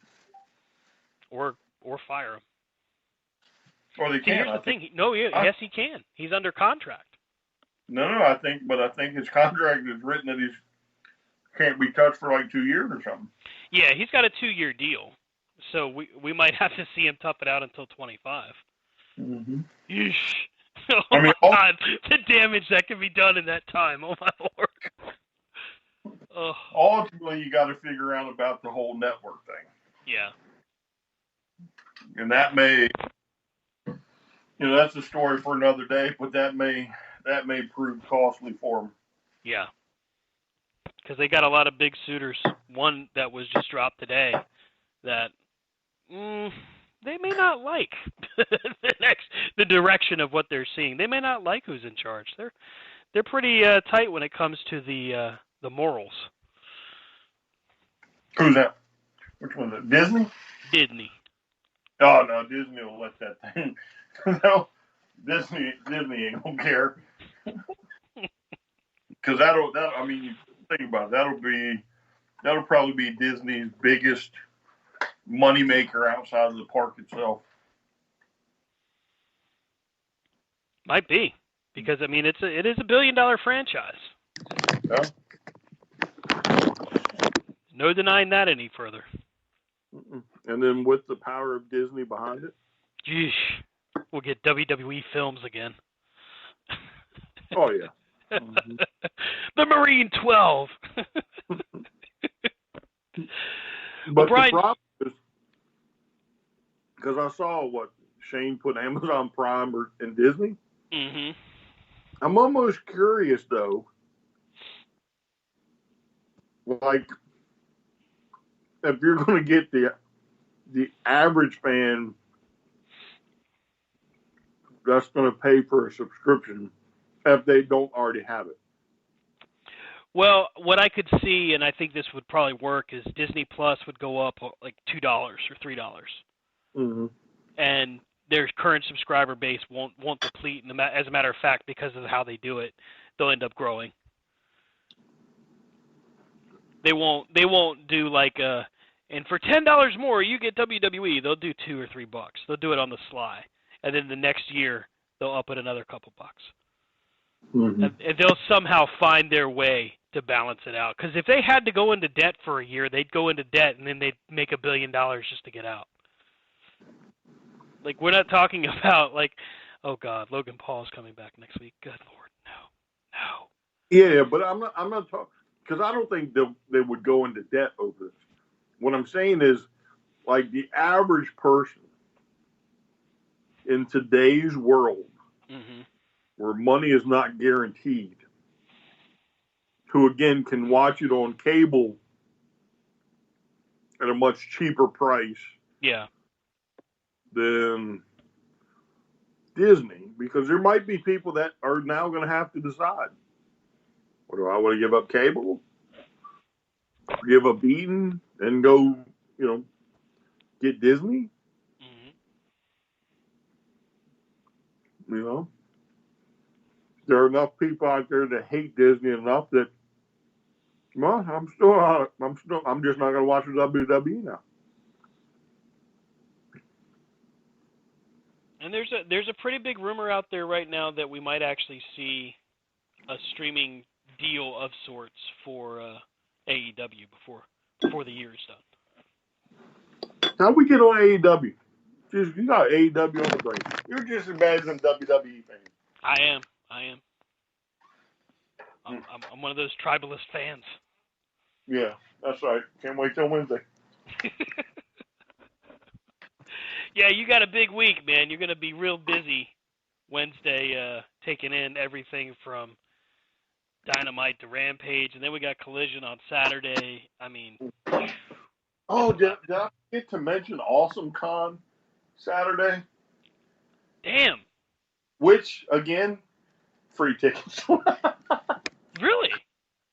or fire him. Or they can. Here's the thing. Yes, he can. He's under contract. No, I think his contract is written that he can't be touched for like 2 years or something. Yeah, he's got a 2-year deal, so we might have to see him tough it out until 25. Mm-hmm. Yeesh. Oh my God, the damage that can be done in that time. Oh my Lord. Ultimately, you got to figure out about the whole network thing. Yeah. And that may, that's a story for another day, but that may prove costly for them. Yeah. Because they got a lot of big suitors. One that was just dropped today that they may not like the direction of what they're seeing. They may not like who's in charge. They're pretty tight when it comes to the morals. Who's that? Which one's it? Disney? Disney. Oh no, Disney will let that thing. No, Disney ain't gonna care. Because I mean, you think about it, that'll probably be Disney's biggest moneymaker outside of the park itself. Might be, because I mean it is $1 billion franchise. Yeah. No denying that any further. And then with the power of Disney behind it. Jeez, we'll get WWE films again. Oh yeah. Mm-hmm. The Marine 12. But Brian, the problem is, because I saw what Shane put Amazon Prime and Disney. Mm-hmm. I'm almost curious though, like if you're going to get the average fan that's going to pay for a subscription if they don't already have it. Well, what I could see, and I think this would probably work, is Disney Plus would go up like $2 or $3, Mm-hmm. and their current subscriber base won't deplete. And as a matter of fact, because of how they do it, they'll end up growing. They won't do like and for $10 more you get WWE. They'll do $2 or $3. They'll do it on the sly, and then the next year they'll up it another couple bucks. Mm-hmm. And they'll somehow find their way to balance it out. Because if they had to go into debt for a year, they'd go into debt and then they'd make $1 billion just to get out. Like, we're not talking about like, oh God, Logan Paul's coming back next week. Good Lord, no. Yeah, but I'm not talking because I don't think they would go into debt over this. What I'm saying is, like the average person in today's world, Mm-hmm. where money is not guaranteed, who again can watch it on cable at a much cheaper price. Yeah. Than Disney, because there might be people that are now going to have to decide: what do I want to give up cable, give up Eden, and go, get Disney? Mm-hmm. There are enough people out there that hate Disney enough that, well, I'm just not going to watch the WWE now. And there's a pretty big rumor out there right now that we might actually see a streaming deal of sorts for AEW before the year is done. How we get on AEW? You got AEW on the brain. You're just as bad as them WWE fans. I am. I'm one of those tribalist fans. Yeah, that's right. Can't wait till Wednesday. Yeah, you got a big week, man. You're going to be real busy Wednesday, taking in everything from Dynamite to Rampage, and then we got Collision on Saturday. I mean, oh, did I forget to mention Awesome Con Saturday? Damn. Which, again, free tickets. Really?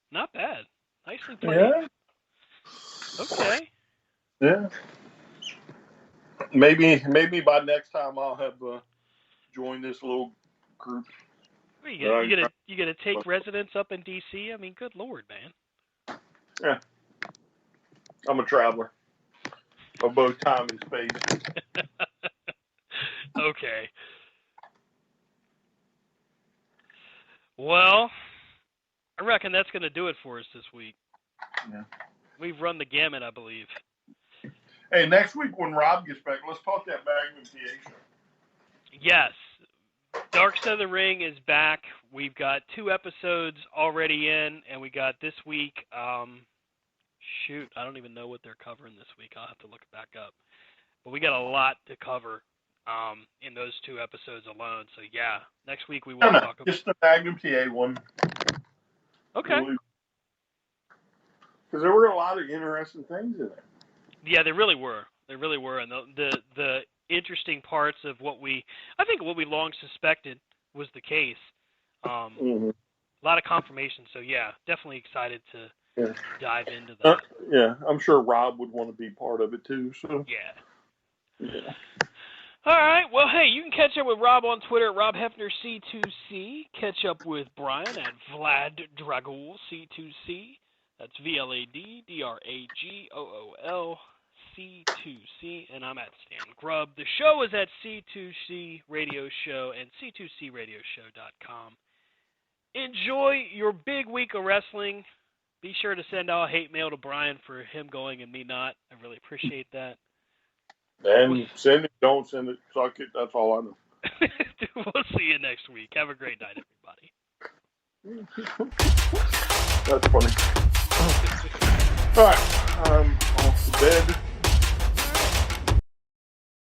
Not bad. Nicely played. Yeah. Okay. Yeah. Maybe by next time I'll have joined this little group. You gonna take residence up in DC? I mean, good Lord, man. Yeah. I'm a traveler of both time and space. Okay. Well, I reckon that's going to do it for us this week. Yeah. We've run the gamut, I believe. Hey, next week when Rob gets back, let's talk that Magnum TA show. Yes. Dark Side of the Ring is back. We've got 2 episodes already in, and we got this week, I don't even know what they're covering this week. I'll have to look it back up. But we got a lot to cover in those 2 episodes alone. So, yeah, next week we will talk about... Just the Magnum TA one. Okay. Because there were a lot of interesting things in there. Yeah, there really were. And the interesting parts of what we long suspected was the case. A lot of confirmation. So, yeah, definitely excited to dive into that. Yeah, I'm sure Rob would want to be part of it too. So Yeah. All right. Well, hey, you can catch up with Rob on Twitter at Rob Hefner C2C. Catch up with Brian at Vlad Dragul C2C. That's VLADDRAGOOL C2C. And I'm at Stan Grubb. The show is at C2C Radio Show and C2CRadioshow.com. Enjoy your big week of wrestling. Be sure to send all hate mail to Brian for him going and me not. I really appreciate that. And send it, don't send it, suck it. That's all I know. We'll see you next week. Have a great night, everybody. That's funny. All right, I'm off to bed.